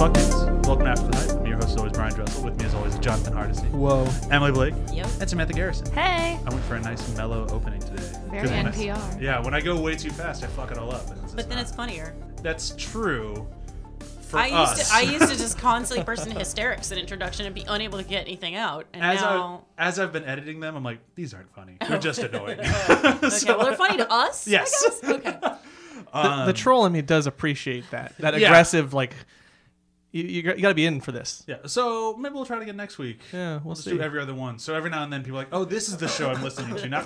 fuck is. Welcome to After the Hype. I'm your host, as always, Brian Dressel. With me, as always, Jonathan Hardesty. Whoa. Emily Blake. Yep. And Samantha Garrison. Hey. I went for a nice, mellow opening today. Very NPR. Yeah, when I go way too fast, I fuck it all up. But then it's funnier. That's true. I used to just constantly burst into hysterics at introduction and be unable to get anything out. And as I've been editing them, I'm like, these aren't funny. They're just annoying. Okay, well, they're funny to us. Yes. I guess? Okay. The troll in me does appreciate that aggressive, like, you got to be in for this. Yeah, so maybe we'll try it again next week. Yeah, we'll Just see. do every other one. So every now and then people are like, oh, this is the show I'm listening to. Now,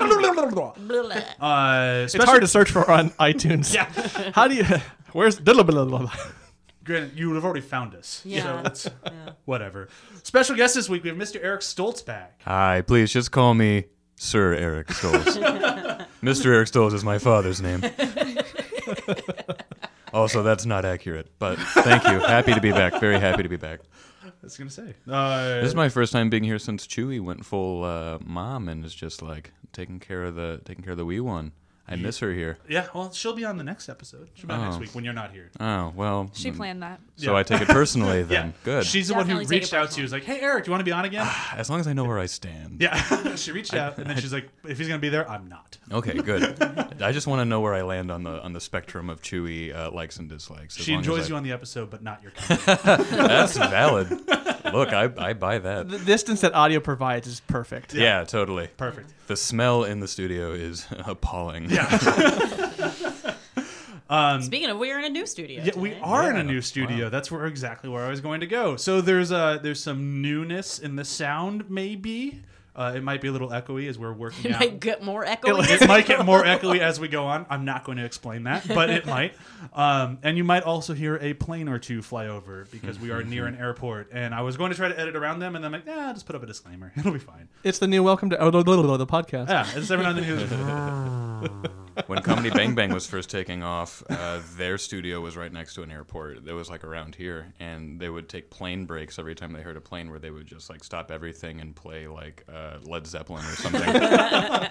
It's hard to search for on iTunes. Yeah. How do you? Where's? Granted, you would have already found us. Yeah. So it's whatever. Special guest this week, we have Mr. Eric Stolze back. Hi, please just call me Sir Eric Stolze. Mr. Eric Stolze is my father's name. Also, that's not accurate, but thank you. Happy to be back. Very happy to be back. I was going to say. This is my first time being here since Chewie went full mom and is just like taking care of the wee one. I miss her here. Yeah, well, she'll be on the next episode. She'll be on next week when you're not here. Oh, well. She planned that. So I take it personally then. Yeah. Good. She's the one who Definitely take reached it out to you. Was like, hey, Eric, do you want to be on again? As long as I know where I stand. Yeah. She reached out, and then she's like, if he's going to be there, I'm not. Okay, good. I just want to know where I land on the spectrum of Chewie likes and dislikes. She enjoys you on the episode, but not your company. That's valid. Look, I buy that. The distance that audio provides is perfect. Yeah, totally. Perfect. The smell in the studio is appalling. Yeah. Speaking of, we're in a new studio. Yeah, today. we are in a Yeah. new studio. Wow. That's exactly where I was going to go. So there's some newness in the sound, maybe. It might be a little echoey as we're working It out. might get more echoey. It might get more echoey as we go on. I'm not going to explain that, but it might. And you might also hear a plane or two fly over because we are near an airport. And I was going to try to edit around them, and then I'm like, just put up a disclaimer. It'll be fine. It's the new welcome to the podcast. Yeah, it's every now and then you hear When Comedy Bang Bang was first taking off, their studio was right next to an airport. It was like around here, and they would take plane breaks every time they heard a plane, where they would just like stop everything and play like Led Zeppelin or something. I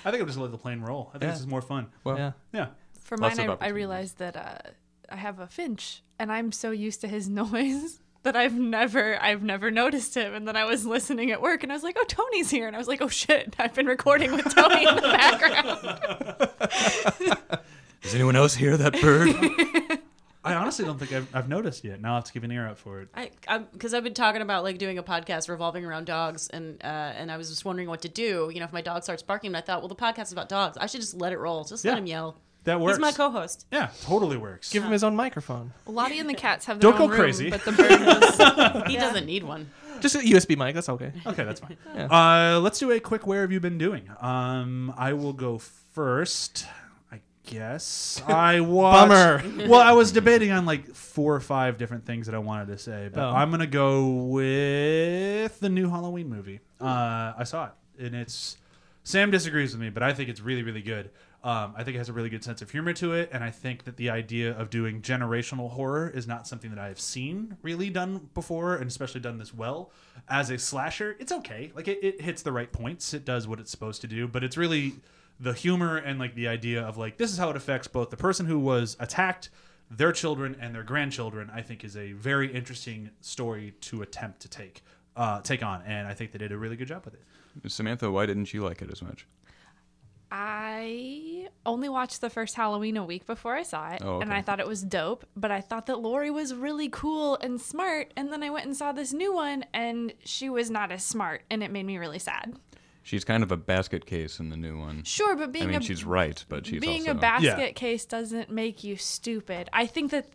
think I'll just let the plane roll. I think this is more fun. Well, Yeah. For Lots mine, of I opportunities. realized that I have a finch, and I'm so used to his noise that I've never noticed him. And then I was listening at work, and I was like, "Oh, Tony's here," and I was like, "Oh shit, I've been recording with Tony in the background." Does anyone else hear that bird? I honestly don't think I've noticed yet. Now I'll have to keep an ear out for it. Because I've been talking about like doing a podcast revolving around dogs, and I was just wondering what to do. You know, if my dog starts barking, and I thought, well, the podcast is about dogs. I should just let it roll. Just let him yell. That works. He's my co-host. Yeah, totally works. Give him his own microphone. Lottie and the cats have their Don't own go room, crazy. but the bird was... He doesn't need one. Just a USB mic. That's okay. Okay, that's fine. Yeah. Let's do a quick where have you been doing? I will go first, I guess. I watched... Bummer. Well, I was debating on like 4 or 5 different things that I wanted to say, but Oh. I'm going to go with the new Halloween movie. I saw it, and it's... Sam disagrees with me, but I think it's really, really good. I think it has a really good sense of humor to it, and I think that the idea of doing generational horror is not something that I have seen really done before, and especially done this well. As a slasher, it's okay. Like, it hits the right points. It does what it's supposed to do, but it's really the humor and, like, the idea of, like, this is how it affects both the person who was attacked, their children, and their grandchildren, I think is a very interesting story to attempt to take on, and I think they did a really good job with it. Samantha, why didn't you like it as much? I only watched the first Halloween a week before I saw it, Oh, okay. and I thought it was dope, but I thought that Lori was really cool and smart, and then I went and saw this new one, and she was not as smart, and it made me really sad. She's kind of a basket case in the new one. Sure, but she's right, but she's being also... a basket case doesn't make you stupid. I think that...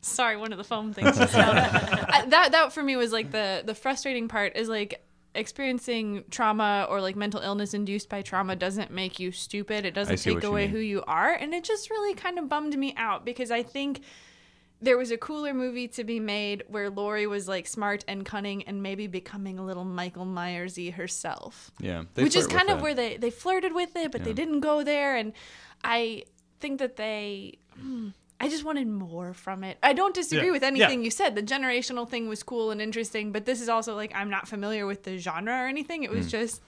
Sorry, one of the foam things just fell. That for me was like the frustrating part is like experiencing trauma or like mental illness induced by trauma doesn't make you stupid. It doesn't see take what you away mean. who you are. And it just really kind of bummed me out because I think there was a cooler movie to be made where Lori was like smart and cunning and maybe becoming a little Michael Myers-y herself. Yeah. Which is flirt with kind of that. where they flirted with it, but they didn't go there. And I think that I just wanted more from it. I don't disagree with anything you said. The generational thing was cool and interesting, but this is also like I'm not familiar with the genre or anything. It was just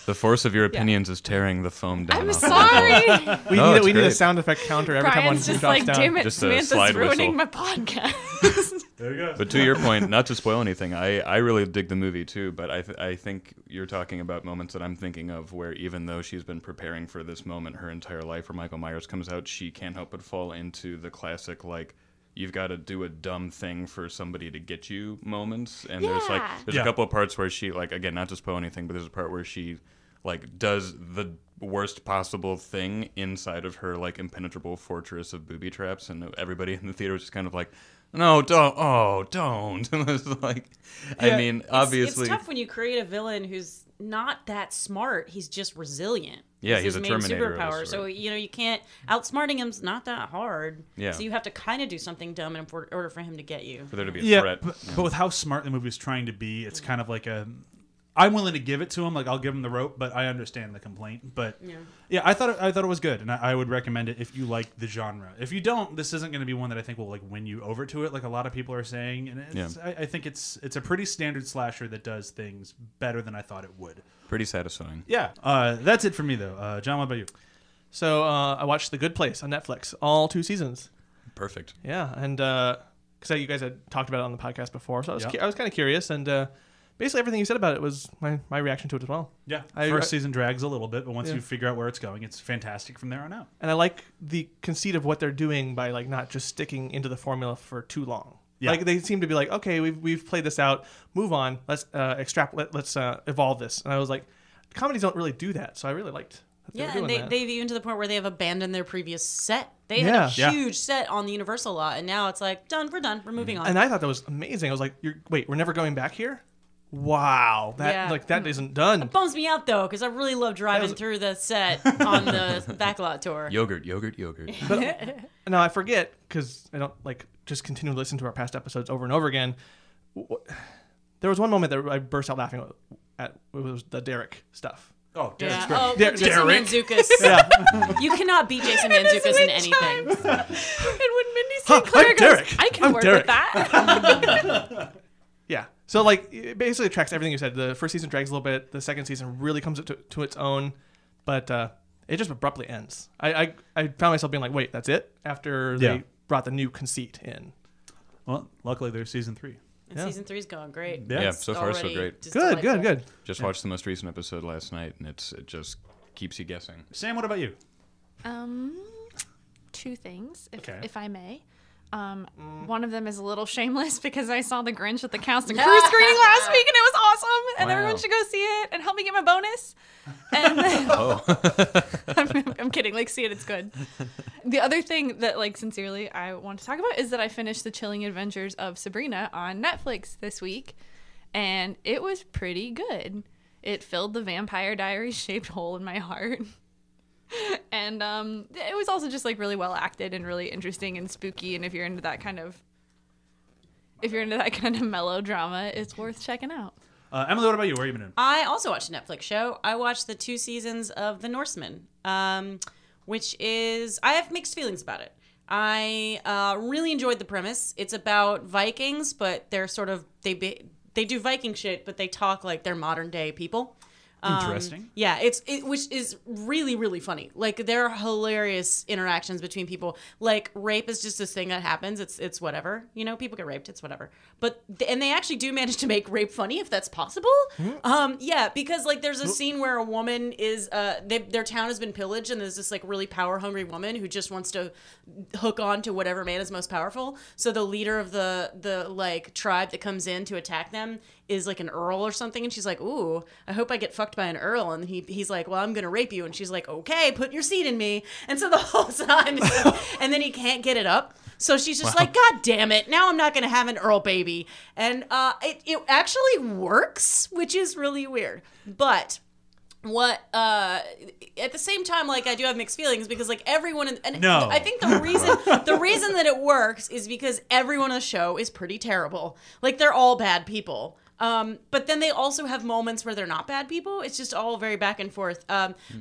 The force of your opinions is tearing the foam down. I'm off the sorry. table. We No, need it's we need a great. sound effect counter every time one Brian's just drops like, down. damn it, Just a Samantha's slide ruining whistle. my podcast. There you go. But to your point, not to spoil anything, I really dig the movie too. But I think you're talking about moments that I'm thinking of where even though she's been preparing for this moment her entire life, where Michael Myers comes out, she can't help but fall into the classic like, you've got to do a dumb thing for somebody to get you moments. And there's Yeah. a couple of parts where she, like, again, not to spoil anything, but there's a part where she like does the worst possible thing inside of her like impenetrable fortress of booby traps, and everybody in the theater was just kind of like, no, don't. And it's like, I mean, obviously it's tough when you create a villain who's not that smart. He's just resilient. Yeah, It's he's his a main Terminator of a superpower. So sort. you can't outsmarting him's not that hard. Yeah. So you have to kind of do something dumb in order for him to get you. for there to be a Yeah, threat. but with how smart the movie is trying to be, it's kind of like a. I'm willing to give it to him. Like I'll give him the rope, but I understand the complaint. But yeah, I thought it was good, and I would recommend it if you like the genre. If you don't, this isn't going to be one that I think will like win you over to it, like a lot of people are saying. And it's, I think it's a pretty standard slasher that does things better than I thought it would. Pretty satisfying. Yeah, that's it for me though. John, what about you? So I watched The Good Place on Netflix, all 2 seasons. Perfect. Yeah, and because you guys had talked about it on the podcast before, so I was Yep. I was kind of curious, and basically everything you said about it was my reaction to it as well. Yeah, I- first season drags a little bit, but once Yeah. you figure out where it's going, it's fantastic from there on out. And I like the conceit of what they're doing by like not just sticking into the formula for too long. Yeah. Like they seem to be like, okay, we've played this out, move on, let's let's evolve this. And I was like, comedies don't really do that, so I really liked that Yeah, they were and doing that. they've even to the point where they have abandoned their previous set. They had Yeah. a Yeah. huge set on the Universal lot, and now it's like, we're done, we're moving on. And I thought that was amazing. I was like, wait, we're never going back here? Wow, that isn't done. Bums me out though, because I really love driving through the set on the backlot tour. Yogurt. Now I forget because I don't like just continue to listen to our past episodes over and over again. There was one moment that I burst out laughing at. It was the Derek stuff. Oh, Yeah. Derek's great. Oh, Derek. Jason Mantzoukas. Yeah, You cannot beat Jason Mantzoukas in anything. And when Mindy St. Clair I'm goes, Derek. I can I'm work Derek." with that. yeah. So like it basically tracks everything you said. The first season drags a little bit. The second season really comes up to its own, but it just abruptly ends. I found myself being like, wait, that's it? After Yeah. they brought the new conceit in. Well, luckily there's season 3. And Yeah. season 3's going great. Yeah, It's so far so already great. just Good. delightful. Just watched the most recent episode last night, and it just keeps you guessing. Sam, what about you? 2 things, Okay. if I may. One of them is a little shameless because I saw The Grinch at the Cast and Crew screening last week and it was awesome and Wow. everyone should go see it and help me get my bonus. And I'm kidding, like see it, it's good. The other thing that like sincerely I want to talk about is that I finished The Chilling Adventures of Sabrina on Netflix this week and it was pretty good. It filled the Vampire Diaries shaped hole in my heart. And it was also just like really well acted and really interesting and spooky. And if you're into that kind of melodrama, it's worth checking out. Emily, what about you? Where have you been in? I also watched a Netflix show. I watched the 2 seasons of The Norseman, which is I have mixed feelings about it. I really enjoyed the premise. It's about Vikings, but they're sort of they do Viking shit, but they talk like they're modern day people. Interesting. Yeah, which is really, really funny. Like there are hilarious interactions between people. Like rape is just this thing that happens. It's whatever. You know, people get raped. It's whatever. But and they actually do manage to make rape funny if that's possible. Yeah, because like there's a scene where a woman is their town has been pillaged and there's this like really power hungry woman who just wants to hook on to whatever man is most powerful. So the leader of the like tribe that comes in to attack them is like an earl or something, and she's like, ooh, I hope I get fucked by an earl. And he's like, well, I'm gonna rape you. And she's like, okay, put your seed in me. And so the whole time and then he can't get it up, so she's just like, god damn it, now I'm not gonna have an earl baby. And it actually works, which is really weird. But what at the same time, like I do have mixed feelings because like everyone No. I think the reason that it works is because everyone on the show is pretty terrible. Like they're all bad people. But then they also have moments where they're not bad people. It's just all very back and forth.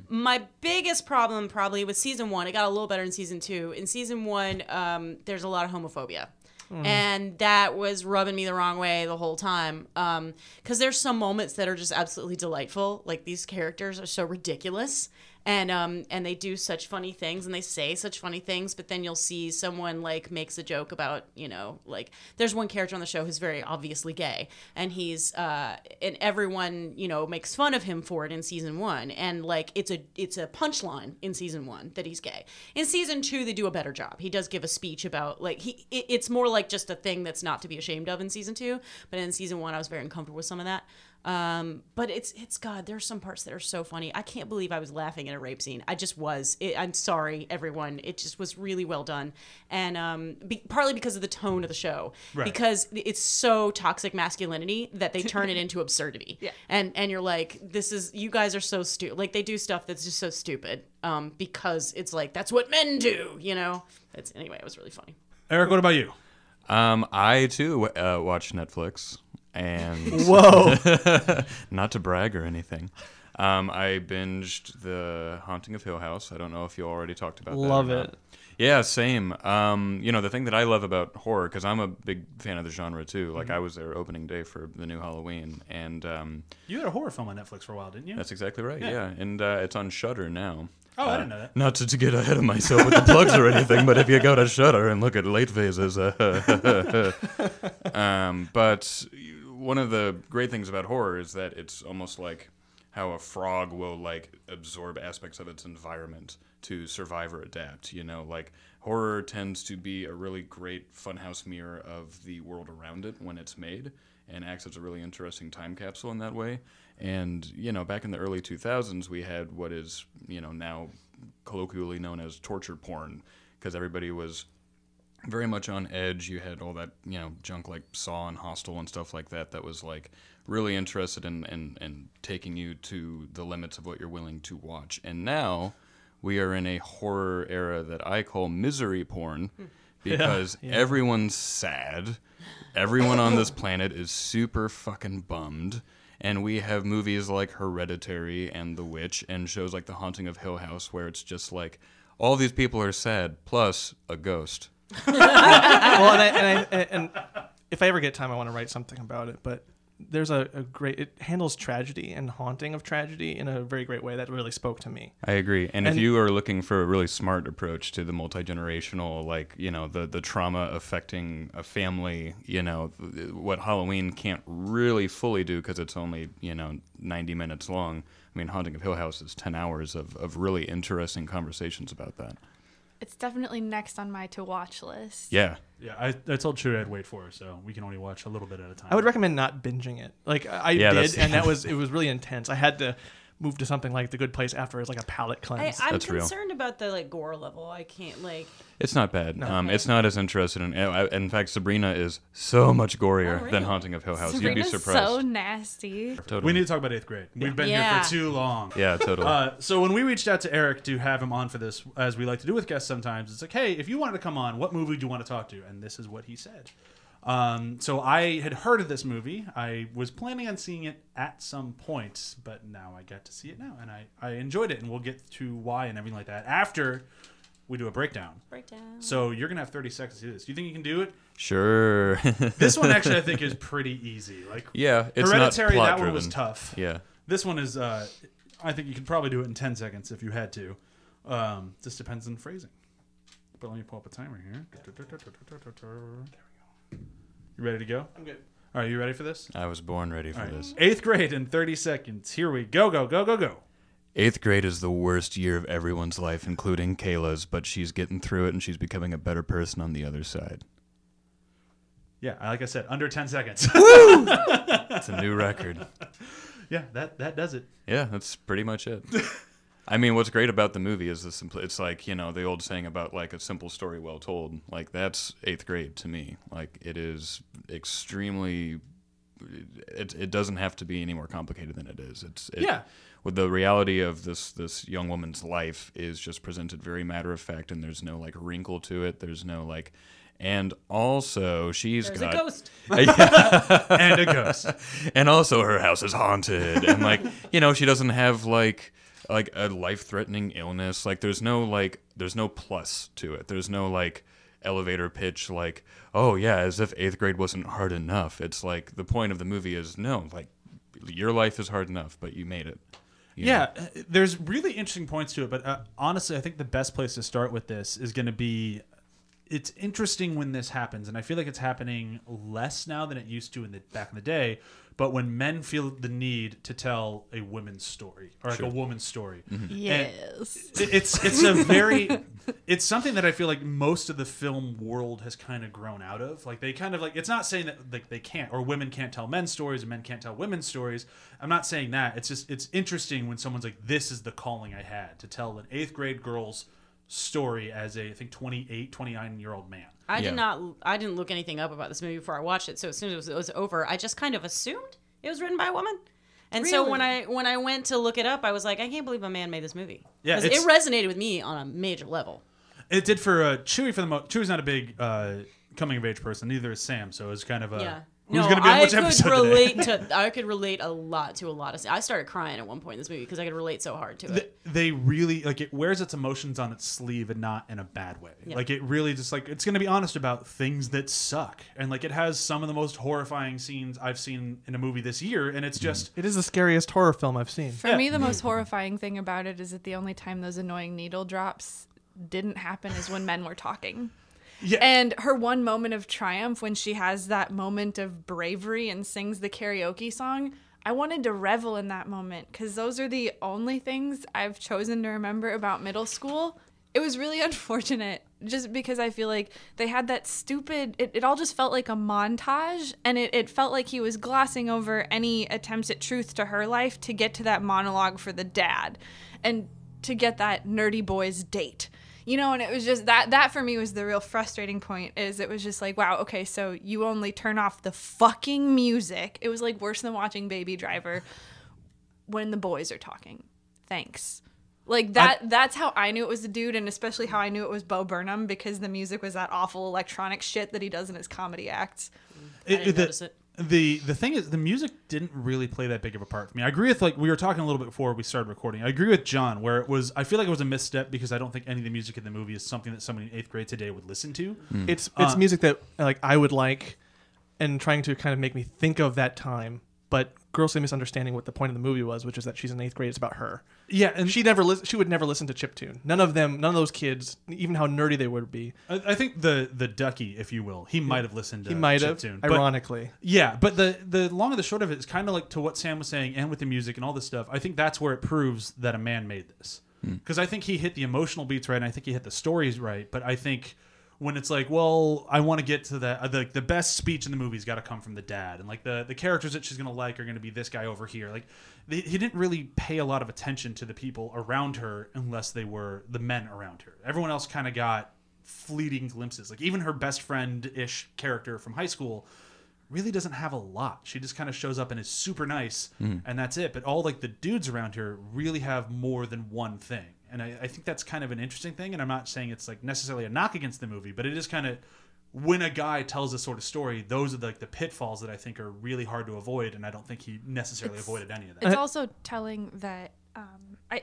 My biggest problem probably with season 1, it got a little better in season 2. In season 1, there's a lot of homophobia. And that was rubbing me the wrong way the whole time. Because there's some moments that are just absolutely delightful. Like, these characters are so ridiculous. And they do such funny things and they say such funny things, but then you'll see someone like makes a joke about, like there's one character on the show who's very obviously gay, and he's and everyone, makes fun of him for it in season 1, and like it's a punchline in season 1 that he's gay. In season 2 they do a better job. He does give a speech about like it's more like just a thing that's not to be ashamed of in season 2, but in season 1 I was very uncomfortable with some of that. But it's God, there's some parts that are so funny. I can't believe I was laughing at a rape scene. I just was. I'm sorry, everyone. It just was really well done. And partly because of the tone of the show. Right. Because it's so toxic masculinity that they turn it into absurdity. Yeah. And you're like, you guys are so stupid. Like, they do stuff that's just so stupid. Because it's like, that's what men do, Anyway, it was really funny. Eric, what about you? I too watch Netflix. And whoa, not to brag or anything. I binged The Haunting of Hill House. I don't know if you already talked about that. Love it. Yeah, same. The thing that I love about horror, because I'm a big fan of the genre too. Like, I was there opening day for the new Halloween, and you had a horror film on Netflix for a while, didn't you? That's exactly right. Yeah, and it's on Shudder now. Oh, I didn't know that. Not to get ahead of myself with the plugs or anything, but if you go to Shudder and look at late phases, but one of the great things about horror is that it's almost like how a frog will like absorb aspects of its environment to survive or adapt. Like, horror tends to be a really great funhouse mirror of the world around it when it's made, and acts as a really interesting time capsule in that way. And back in the early 2000s, we had what is now colloquially known as torture porn, because everybody was very much on edge. You had all that junk like Saw and Hostel and stuff like that was like really interested in taking you to the limits of what you're willing to watch. And now we are in a horror era that I call misery porn, because everyone's sad. Everyone on this planet is super fucking bummed. And we have movies like Hereditary and The Witch, and shows like The Haunting of Hill House, where it's just like all these people are sad plus a ghost. Well, and if I ever get time, I want to write something about it. But there's a great, it handles tragedy and haunting of tragedy in a very great way that really spoke to me. I agree. And if you are looking for a really smart approach to the multi-generational, like, the trauma affecting a family, what Halloween can't really fully do because it's only, 90 minutes long. I mean, Haunting of Hill House is 10 hours of really interesting conversations about that. It's definitely next on my to-watch list. Yeah. Yeah, I told Chewie I'd wait for her, so we can only watch a little bit at a time. I would recommend not binging it. Like, I did, and it was really intense. I had to move to something like The Good Place after as like a palate cleanse. I'm That's concerned about the like gore level. I can't like. It's not bad. No. It's not as interested in fact, Sabrina is so much gorier than Haunting of Hill House. Sabrina's You'd be surprised. So nasty. Totally. We need to talk about 8th grade. We've been here for too long. Yeah, totally. So when we reached out to Eric to have him on for this, as we like to do with guests sometimes, it's like, hey, if you wanted to come on, what movie do you want to talk to? And this is what he said. So I had heard of this movie. I was planning on seeing it at some point, but now I get to see it now, and I enjoyed it, and we'll get to why and everything like that after we do a breakdown. So you're going to have 30 seconds to do this. Do you think you can do it? Sure. This one actually I think is pretty easy. Like, yeah, it's Hereditary, not that plot one was driven. tough. Yeah. This one is, I think you could probably do it in 10 seconds if you had to. Just depends on phrasing. But let me pull up a timer here. You ready to go? I'm good. All right, you ready for this? I was born ready for this. 8th grade in 30 seconds. Here we go, go, go, go, go. 8th grade is the worst year of everyone's life, including Kayla's, but she's getting through it and she's becoming a better person on the other side. Yeah, like I said, under 10 seconds. Woo! That's a new record. Yeah, that does it. Yeah, that's pretty much it. I mean, what's great about the movie is it's like, the old saying about like a simple story well told. Like, that's 8th grade to me. Like, it is extremely, it doesn't have to be any more complicated than it is. With the reality of this young woman's life is just presented very matter of fact, and there's no like wrinkle to it. There's no like, and also There's a ghost. And a ghost. And also her house is haunted, and like, she doesn't have like a life-threatening illness. Like, there's no plus to it. There's no like elevator pitch like, oh yeah, as if 8th grade wasn't hard enough. It's like the point of the movie is no, like your life is hard enough, but you made it. You know? There's really interesting points to it, but honestly, I think the best place to start with this is going to be, it's interesting when this happens, and I feel like it's happening less now than it used to back in the day. But when men feel the need to tell a women's story or like a woman's story, Yes, it's something that I feel like most of the film world has kind of grown out of. Like they kind of like, it's not saying that like they can't, or women can't tell men's stories and men can't tell women's stories. I'm not saying that. It's just, it's interesting when someone's like, this is the calling I had to tell an 8th grade girl's story as a, I think 29-year-old man. I didn't look anything up about this movie before I watched it. So as soon as it was over, I just kind of assumed it was written by a woman. And so when I went to look it up, I was like, I can't believe a man made this movie. Yeah, it resonated with me on a major level. It did for Chewie for the most. Chewie's not a big coming of age person. Neither is Sam. So it's kind of a who's going to be on which episode today? I could relate a lot to a lot of. I started crying at one point in this movie because I could relate so hard to it. They really like it wears its emotions on its sleeve and not in a bad way. Yeah. Like it really just like it's going to be honest about things that suck, and like it has some of the most horrifying scenes I've seen in a movie this year, and it's just it is the scariest horror film I've seen. For me, the most horrifying thing about it is that the only time those annoying needle drops didn't happen is when men were talking. Yeah. And her one moment of triumph when she has that moment of bravery and sings the karaoke song, I wanted to revel in that moment because those are the only things I've chosen to remember about middle school. It was really unfortunate just because I feel like they had that stupid, it all just felt like a montage, and it felt like he was glossing over any attempts at truth to her life to get to that monologue for the dad and to get that nerdy boy's date. You know, and it was just that for me was the real frustrating point is it was just like, wow, okay, so you only turn off the fucking music. It was like worse than watching Baby Driver when the boys are talking. Thanks. Like that's how I knew it was the dude, and especially how I knew it was Bo Burnham because the music was that awful electronic shit that he does in his comedy acts. I didn't notice it. The thing is, the music didn't really play that big of a part for me. I agree with, like, we were talking a little bit before we started recording. I agree with John, where it was, I feel like it was a misstep because I don't think any of the music in the movie is something that somebody in 8th grade today would listen to. It's music that, like, I would like and trying to kind of make me think of that time, but grossly misunderstanding what the point of the movie was, which is that she's in 8th grade. It's about her. Yeah, and she would never listen to chiptune. None of those kids, even how nerdy they would be. I think the ducky, if you will, he might have listened to chiptune. Ironically. But the long and the short of it is kind of like to what Sam was saying, and with the music and all this stuff. I think that's where it proves that a man made this, because I think he hit the emotional beats right, and I think he hit the stories right. But I think when it's like, well, I want to get to that, the best speech in the movie's got to come from the dad, and like the characters that she's gonna like are gonna be this guy over here. Like he didn't really pay a lot of attention to the people around her unless they were the men around her. Everyone else kind of got fleeting glimpses. Like even her best friend-ish character from high school really doesn't have a lot. She just kind of shows up and is super nice, and that's it. But all like the dudes around her really have more than one thing. And I think that's kind of an interesting thing, and I'm not saying it's like necessarily a knock against the movie, but it is kind of, when a guy tells this sort of story, those are like the pitfalls that I think are really hard to avoid, and I don't think he necessarily avoided any of that. It's also telling that, I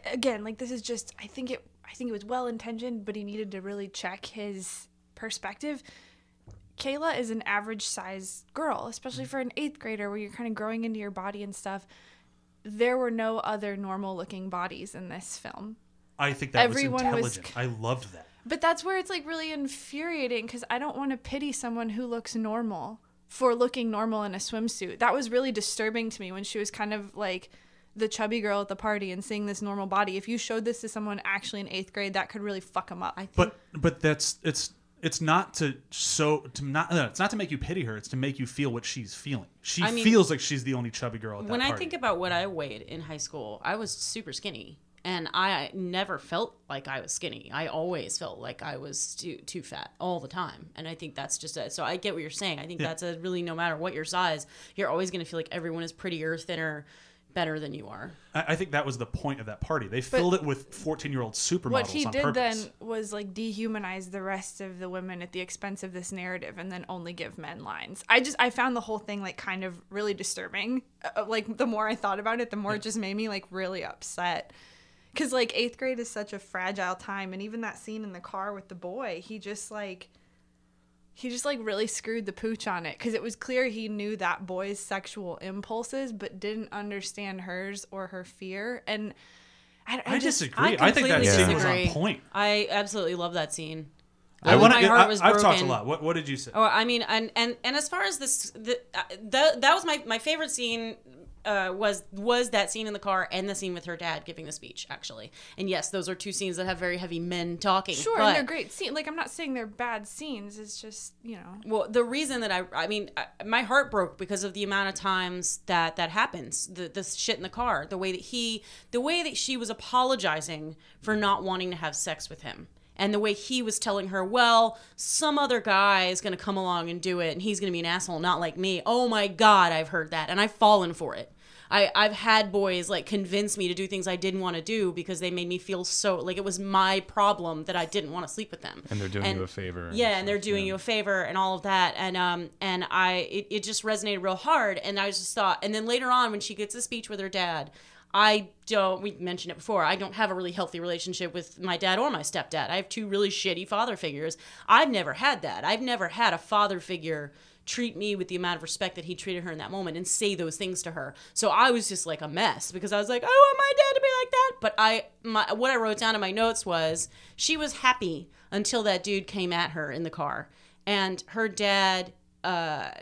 think it was well intentioned, but he needed to really check his perspective. Kayla is an average size girl, especially for an 8th grader where you're kind of growing into your body and stuff. There were no other normal looking bodies in this film. I think that was intelligent. I loved that. But that's where it's like really infuriating because I don't want to pity someone who looks normal for looking normal in a swimsuit. That was really disturbing to me when she was kind of like the chubby girl at the party and seeing this normal body. If you showed this to someone actually in 8th grade, that could really fuck them up. But it's not to make you pity her. It's to make you feel what she's feeling. She feels like she's the only chubby girl at that party. When I think about what I weighed in high school, I was super skinny. And I never felt like I was skinny. I always felt like I was too fat all the time. And I think that's just so I get what you're saying. I think that's really, no matter what your size, you're always going to feel like everyone is prettier, thinner, better than you are. I think that was the point of that party. They filled it with 14-year-old supermodels on purpose. What he did then was like dehumanize the rest of the women at the expense of this narrative and then only give men lines. I found the whole thing like kind of really disturbing. Like the more I thought about it, the more it just made me like really upset. Because, like, 8th grade is such a fragile time. And even that scene in the car with the boy, he just, like, he just like really screwed the pooch on it, because it was clear he knew that boy's sexual impulses but didn't understand hers or her fear. And I disagree. I think that scene was on point. I absolutely love that scene. My heart was I've broken. talked a lot. What did you say? Oh, I mean, and as far as that was my favorite scene. Was that scene in the car and the scene with her dad giving the speech, actually. And yes, those are two scenes that have very heavy men talking. Sure, but, and they're great scenes. Like, I'm not saying they're bad scenes. It's just, you know. Well, the reason that I mean, my heart broke because of the amount of times that happens. The shit in the car, the way that she was apologizing for not wanting to have sex with him. And the way he was telling her, well, some other guy is going to come along and do it, and he's going to be an asshole, not like me. Oh, my God, I've heard that, and I've fallen for it. I've had boys, like, convince me to do things I didn't want to do because they made me feel so, like, it was my problem that I didn't want to sleep with them. And they're doing you a favor. Yeah, and they're doing you a favor and all of that. And it just resonated real hard, and I just thought, and then later on when she gets a speech with her dad, we mentioned it before, I don't have a really healthy relationship with my dad or my stepdad. I have two really shitty father figures. I've never had that. I've never had a father figure treat me with the amount of respect that he treated her in that moment and say those things to her. So I was just like a mess because I was like, I want my dad to be like that. But what I wrote down in my notes was she was happy until that dude came at her in the car. And her dad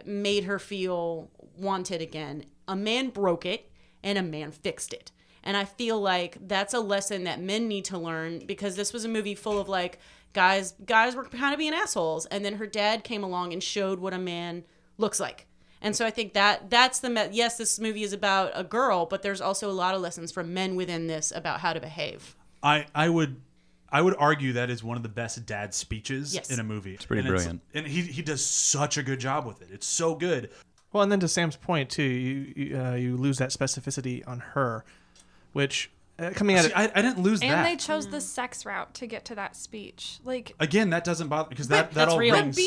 made her feel wanted again. A man broke it. And a man fixed it. And I feel like that's a lesson that men need to learn, because this was a movie full of like guys were kind of being assholes, and then her dad came along and showed what a man looks like. And so I think that's yes, this movie is about a girl, but there's also a lot of lessons from men within this about how to behave. I would argue that is one of the best dad speeches in a movie. It's pretty brilliant. And he does such a good job with it. It's so good. Well, and then to Sam's point too, you lose that specificity on her, which coming at it, I didn't lose that. And they chose the sex route to get to that speech. Like, again, that doesn't bother because that all real. rings.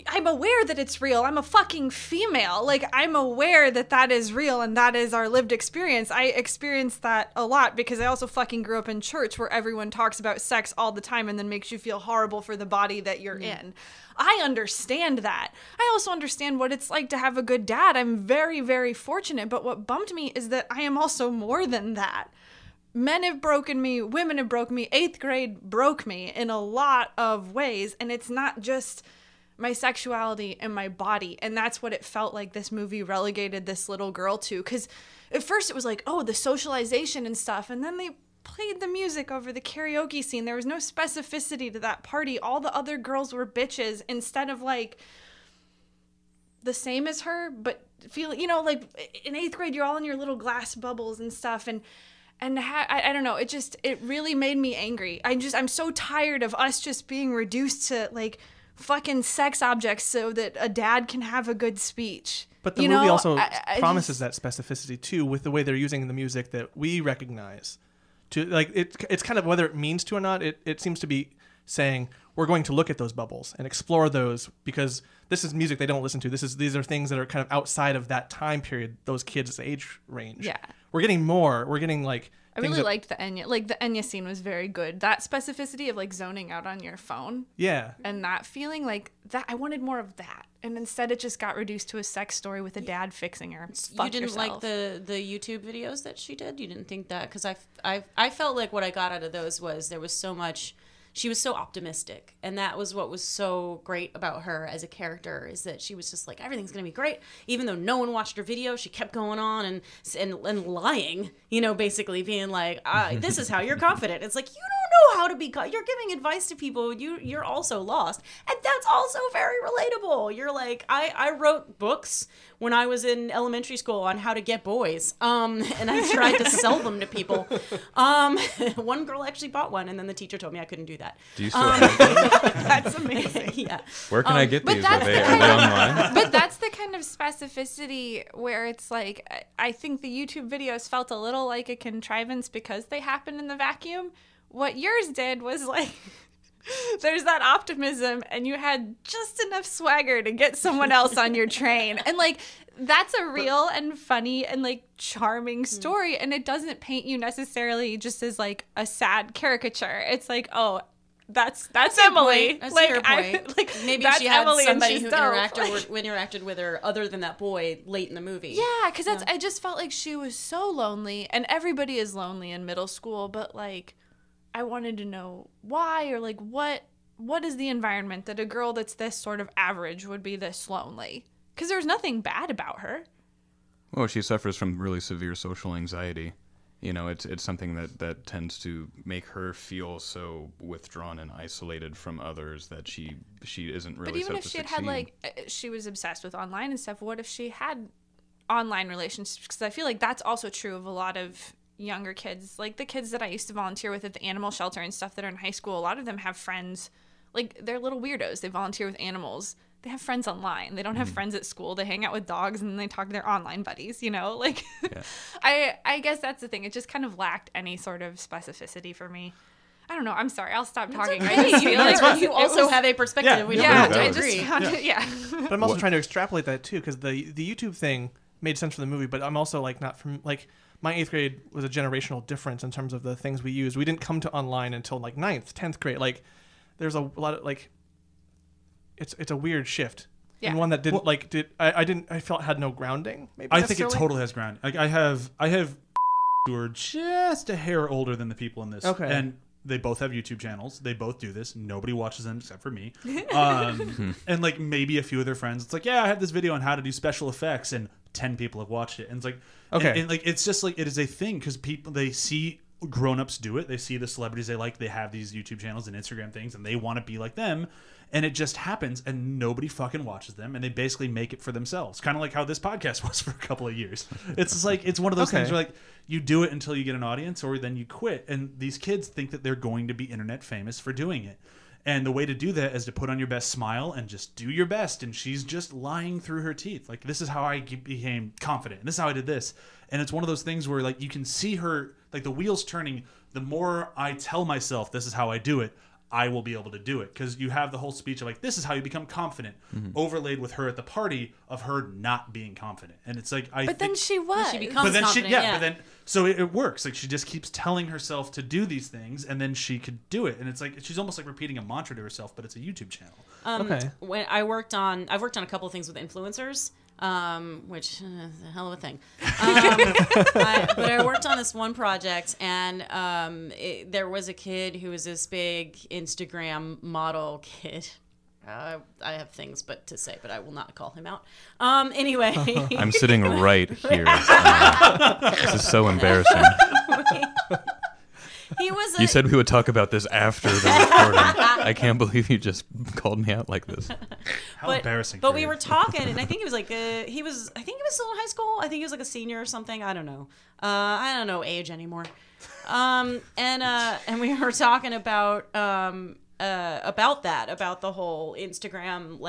I'm aware that it's real. I'm a fucking female. Like, I'm aware that is real and that is our lived experience. I experienced that a lot because I also fucking grew up in church where everyone talks about sex all the time and then makes you feel horrible for the body that you're in. I understand that. I also understand what it's like to have a good dad. I'm very, very fortunate. But what bummed me is that I am also more than that. Men have broken me. Women have broken me. 8th grade broke me in a lot of ways. And it's not just my sexuality and my body. And that's what it felt like this movie relegated this little girl to. Because at first it was like, oh, the socialization and stuff. And then they played the music over the karaoke scene. There was no specificity to that party. All the other girls were bitches instead of like the same as her, but feel, you know, like in 8th grade, you're all in your little glass bubbles and stuff. And I don't know. It really made me angry. I'm so tired of us just being reduced to like fucking sex objects so that a dad can have a good speech. But the movie also promises that specificity too, with the way they're using the music that we recognize. To like it's kind of whether it means to or not, it seems to be saying we're going to look at those bubbles and explore those because this is music they don't listen to. These are things that are kind of outside of that time period, those kids' age range. Yeah. We're getting more. We're getting like I really liked the Enya. Like the Enya scene was very good. That specificity of like zoning out on your phone. Yeah. And that feeling like that, I wanted more of that. And instead it just got reduced to a sex story with a dad fixing her. You didn't like the YouTube videos that she did? You didn't think that? Because I felt like what I got out of those was there was so much. She was so optimistic, and that was what was so great about her as a character, is that she was just like, everything's gonna be great. Even though no one watched her video, she kept going on and lying, you know, basically being like, this is how you're confident. It's like, you don't know how to be you're giving advice to people, you're also lost. And that's also very relatable. You're like, I wrote books when I was in elementary school on how to get boys, and I tried to sell them to people. One girl actually bought one, and then the teacher told me I couldn't do that. Do you still have them? That's amazing. Yeah. Where can I get these? Are they online? But that's the kind of specificity where it's like, I think the YouTube videos felt a little like a contrivance because they happened in the vacuum. What yours did was like, there's that optimism and you had just enough swagger to get someone else on your train. And like, that's a real and funny and like charming story. And it doesn't paint you necessarily just as like a sad caricature. It's like, oh, that's Emily. That's like, your point. like Maybe that's she had Emily and somebody she's who dope. interacted with her other than that boy late in the movie. Yeah, because I just felt like she was so lonely, and everybody is lonely in middle school, but like I wanted to know why, or like what is the environment that a girl that's this sort of average would be this lonely? Because there's nothing bad about her. Well, she suffers from really severe social anxiety. It's something that tends to make her feel so withdrawn and isolated from others that she isn't really. But even set if to she had succeed. like, she was obsessed with online and stuff, what if she had online relationships? Because I feel like that's also true of a lot of younger kids. Like the kids that I used to volunteer with at the animal shelter and stuff that are in high school, a lot of them have friends. Like they're little weirdos. They volunteer with animals. They have friends online. They don't have friends at school. They hang out with dogs and then they talk to their online buddies, like Yeah. I guess that's the thing. It just kind of lacked any sort of specificity for me. I don't know. I'm sorry. I'll stop talking. I just feel like you also have a perspective. Yeah. We don't yeah, have to I agree. just found it, yeah. But I'm also trying to extrapolate that too, because the YouTube thing made sense for the movie, but I'm also like not from like my 8th grade was a generational difference in terms of the things we used. We didn't come to online until like 9th, 10th grade. Like there's a lot of like it's a weird shift. Yeah. And one that didn't I felt had no grounding. Maybe I think it necessarily. totally has ground. Like I have who are just a hair older than the people in this. Okay. And they both have YouTube channels. They both do this. Nobody watches them except for me. And like maybe a few of their friends. It's like, yeah, I have this video on how to do special effects, and 10 people have watched it. And it's like, okay, and like it's just like it is a thing because people, they see grown-ups do it. They see the celebrities they like. They have these YouTube channels and Instagram things, and they want to be like them. And it just happens, and nobody fucking watches them, and they basically make it for themselves. Kind of like how this podcast was for a couple of years. It's just like, it's one of those things where like you do it until you get an audience, or then you quit. And these kids think that they're going to be internet famous for doing it. And the way to do that is to put on your best smile and just do your best. And she's just lying through her teeth. Like, this is how I became confident. And this is how I did this. And it's one of those things where like you can see her, like the wheels turning. The more I tell myself this is how I do it, I will be able to do it. Because you have the whole speech of like, this is how you become confident, overlaid with her at the party of her not being confident. And it's like, But then she was. She becomes but then confident, but then so it works. Like she just keeps telling herself to do these things, and then she could do it. And it's like she's almost like repeating a mantra to herself, but it's a YouTube channel. When I've worked on a couple of things with influencers, which is a hell of a thing. But I worked on this one project, and there was a kid who was this big Instagram model kid. I have things to say, but I will not call him out. Anyway. I'm sitting right here. This is so embarrassing. You said we would talk about this after the recording. I can't believe you just called me out like this. How embarrassing. But we were talking, and I think it was like he was still in high school. I think he was like a senior or something. I don't know. I don't know age anymore. And we were talking about the whole Instagram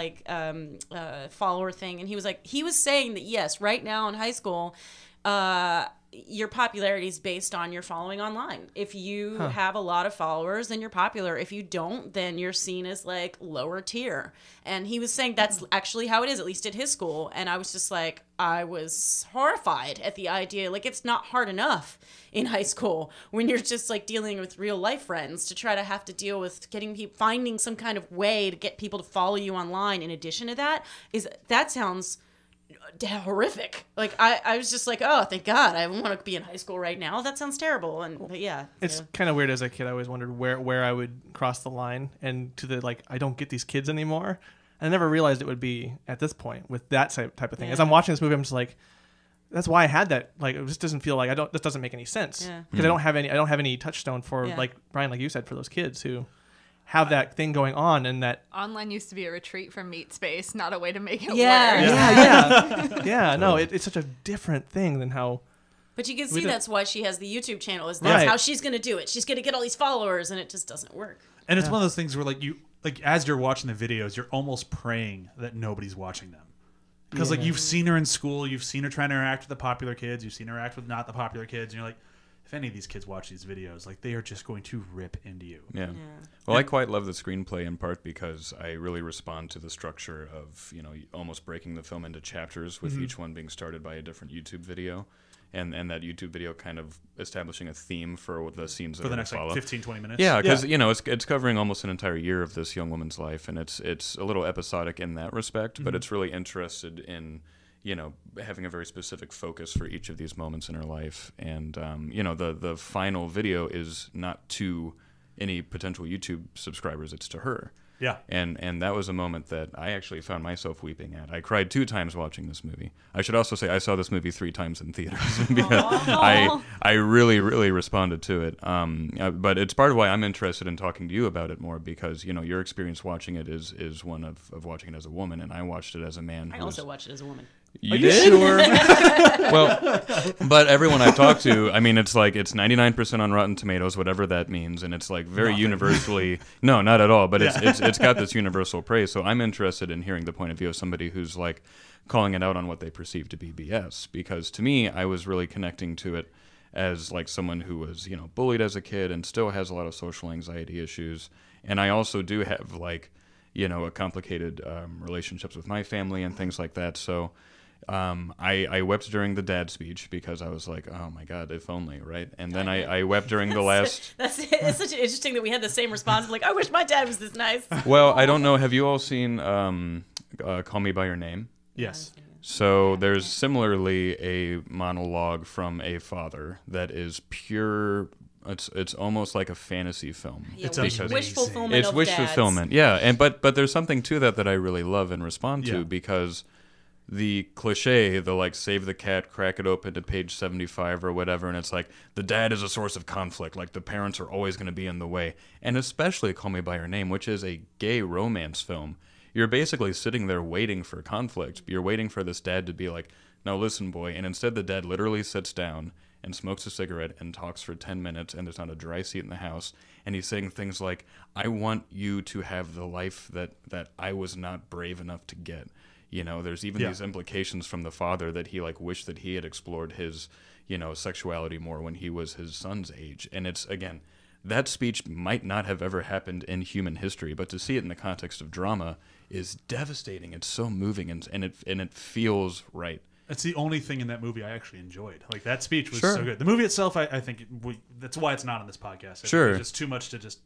follower thing, and he was saying that yes, right now in high school, your popularity is based on your following online. If you have a lot of followers, then you're popular. If you don't, then you're seen as like lower tier. And he was saying that's actually how it is, at least at his school. And I was just like, I was horrified at the idea. Like, it's not hard enough in high school when you're just like dealing with real life friends to try to have to deal with finding some kind of way to get people to follow you online. In addition to that sounds horrific. Like I was just like, oh, thank God, I want to be in high school right now. That sounds terrible. But yeah, it's kind of weird. As a kid, I always wondered where I would cross the line, and to the like, I don't get these kids anymore. And I never realized it would be at this point with that type of thing. Yeah. As I'm watching this movie, I'm just like, that's why I had that. Like, it just doesn't feel like this doesn't make any sense because I don't have any touchstone for like Brian, like you said, for those kids who have that thing going on. And that online used to be a retreat from meat space, not a way to make it work. Yeah. No, it's such a different thing than how. But you can see that's why she has the YouTube channel. That's how she's going to do it. She's going to get all these followers, and it just doesn't work. And it's one of those things where as you're watching the videos, you're almost praying that nobody's watching them. Because like you've seen her in school, you've seen her trying to interact with the popular kids, you've seen her interact with not the popular kids, and you're like, if any of these kids watch these videos, like they are just going to rip into you. Yeah. Well, I quite love the screenplay in part because I really respond to the structure of, almost breaking the film into chapters with each one being started by a different YouTube video. and that YouTube video kind of establishing a theme for the scenes that For the are next follow. like 15, 20 minutes. Yeah, because it's covering almost an entire year of this young woman's life, and it's a little episodic in that respect, but it's really interested in having a very specific focus for each of these moments in her life, and the final video is not to any potential YouTube subscribers; it's to her. Yeah. And that was a moment that I actually found myself weeping at. I cried 2 times watching this movie. I should also say I saw this movie 3 times in theaters because I really, really responded to it. But it's part of why I'm interested in talking to you about it more because, your experience watching it is one of watching it as a woman, and I watched it as a man. I also watched it as a woman. You did? Sure? Well, but everyone I've talked to, I mean, it's 99% on Rotten Tomatoes, whatever that means, and it's very universally. No, not at all. But it's got this universal praise. So I'm interested in hearing the point of view of somebody who's calling it out on what they perceive to be BS. Because to me, I was really connecting to it as someone who was bullied as a kid and still has a lot of social anxiety issues, and I also do have a complicated relationships with my family and things like that. So. I wept during the dad speech because I was like, oh my God, if only, right? And then I wept during the last... It's such interesting that we had the same response. I wish my dad was this nice. Well, I don't know. Have you all seen Call Me By Your Name? Yes. So there's similarly a monologue from a father that is pure... It's almost like a fantasy film. Yeah, it's wish fulfillment. It's wish fulfillment, yeah. But there's something to that I really love and respond to because... The cliche, the save the cat, crack it open to page 75 or whatever, and it's the dad is a source of conflict, the parents are always going to be in the way. And especially Call Me By Your Name, which is a gay romance film. You're basically sitting there waiting for conflict. You're waiting for this dad to be now listen, boy, and instead the dad literally sits down and smokes a cigarette and talks for 10 minutes, and there's not a dry seat in the house, and he's saying things like, I want you to have the life that I was not brave enough to get. There's even these implications from the father that he wished that he had explored his, sexuality more when he was his son's age. And it's, again, that speech might not have ever happened in human history, but to see it in the context of drama is devastating. It's so moving and it feels right. That's the only thing in that movie I actually enjoyed. That speech was so good. The movie itself, I think, that's why it's not on this podcast. It's just too much to just.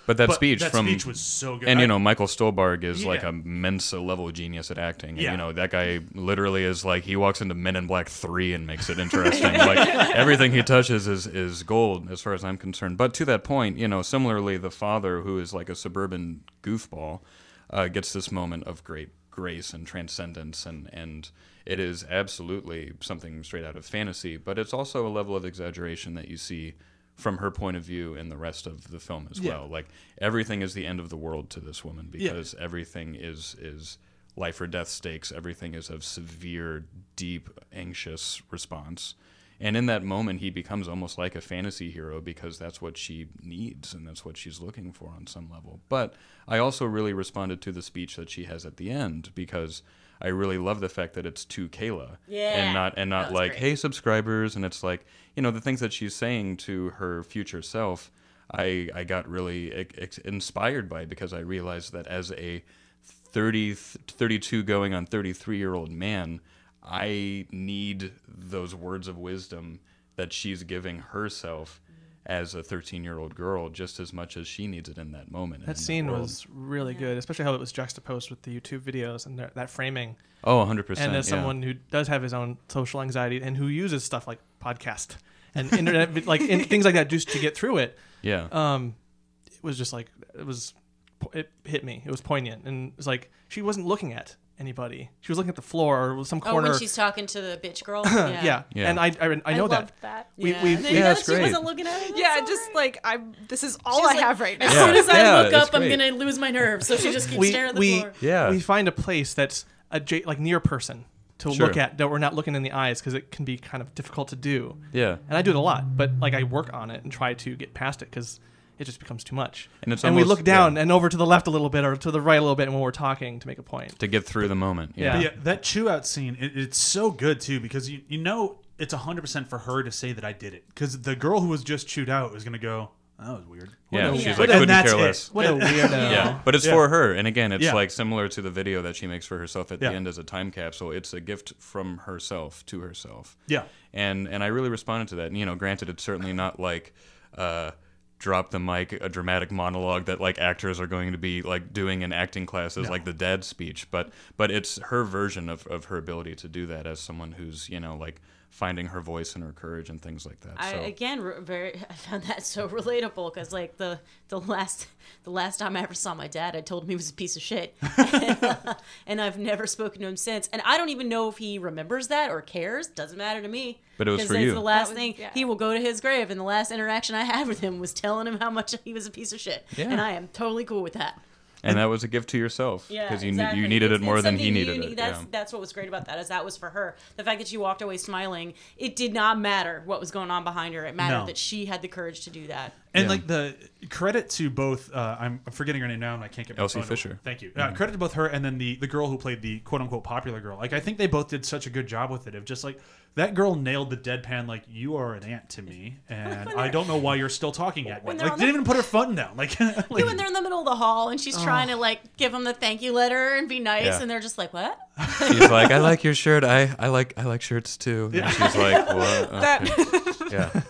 But that speech was so good. And Michael Stolberg is a Mensa level genius at acting. And, that guy literally is he walks into Men in Black 3 and makes it interesting. Everything he touches is gold, as far as I'm concerned. But to that point, similarly, the father, who is a suburban goofball, gets this moment of great grace and transcendence, and it is absolutely something straight out of fantasy, but it's also a level of exaggeration that you see from her point of view in the rest of the film as well. Everything is the end of the world to this woman because everything is life or death stakes. Everything is of severe, deep, anxious response. And in that moment, he becomes almost like a fantasy hero because that's what she needs and that's what she's looking for on some level. But I also really responded to the speech that she has at the end because I really love the fact that it's to Kayla and not great. Hey, subscribers. And it's the things that she's saying to her future self, I got really inspired by because I realized that as a 32 going on 33-year-old man, I need those words of wisdom that she's giving herself as a 13-year-old girl just as much as she needs it in that moment. That scene was really good, especially how it was juxtaposed with the YouTube videos and that framing. Oh, 100%. And as someone who does have his own social anxiety and who uses stuff like podcast and internet, and things like that just to get through it. Yeah. It was just it hit me. It was poignant. And it was she wasn't looking at anybody. She was looking at the floor or some corner. Oh, when she's talking to the bitch girl. Yeah. And I know that. Loved that. That's great. She wasn't looking at it. Yeah, just this is all I have right now. As soon as I look up, I'm gonna lose my nerve. So she just keeps staring at the floor. Yeah. We find a place that's near person to look at that we're not looking in the eyes because it can be kind of difficult to do. Yeah. And I do it a lot, but I work on it and try to get past it because it just becomes too much. And we look down and over to the left a little bit or to the right a little bit when we're talking to make a point. To get through the moment. Yeah. That chew out scene, it's so good too because it's 100% for her to say that I did it because the girl who was just chewed out was going to go, That was weird. Yeah, a- she's Yeah. like And couldn't that's care it. less. What a weirdo. Yeah, but it's Yeah. for her, and again, it's Yeah. like similar to the video that she makes for herself at Yeah. the end as a time capsule. It's a gift from herself to herself. Yeah. And I really responded to that. And, you know, granted, it's certainly not like drop the mic, a dramatic monologue that like actors are going to be like doing in acting classes, like the dad speech. But it's her version of her ability to do that as someone who's, you know, like finding her voice and her courage and things like that. So. I found that so relatable because like the last time I ever saw my dad, I told him he was a piece of shit, and I've never spoken to him since. And I don't even know if he remembers that or cares. Doesn't matter to me. But it was 'Cause for it's you. the last That was- thing yeah. he will go to his grave, and the last interaction I had with him was telling him how much he was a piece of shit. Yeah. And I am totally cool with that. And that was a gift to yourself Yeah, because exactly. you needed it It's more than he something needed unique. it. That's Yeah. that's what was great about that. Is that was for her. The fact that she walked away smiling. It did not matter what was going on behind her. It mattered No. that she had the courage to do that. And Yeah. like the credit to both, I'm forgetting her name now, and I can't get my Elsie phone. Fisher. Thank you. Credit to both her and then the girl who played the quote unquote popular girl. Like I think they both did such a good job with it. Of just like that girl nailed the deadpan. Like you are an aunt to me, and I don't know why you're still talking at me. when Like they're on didn't the- even put her phone down. Like, like When they're in the middle of the hall and she's trying to like give them the thank you letter and be nice, Yeah. and they're just like, "What?" She's like, I like your shirt. I like shirts too. And she's like, what? That- Okay. Yeah.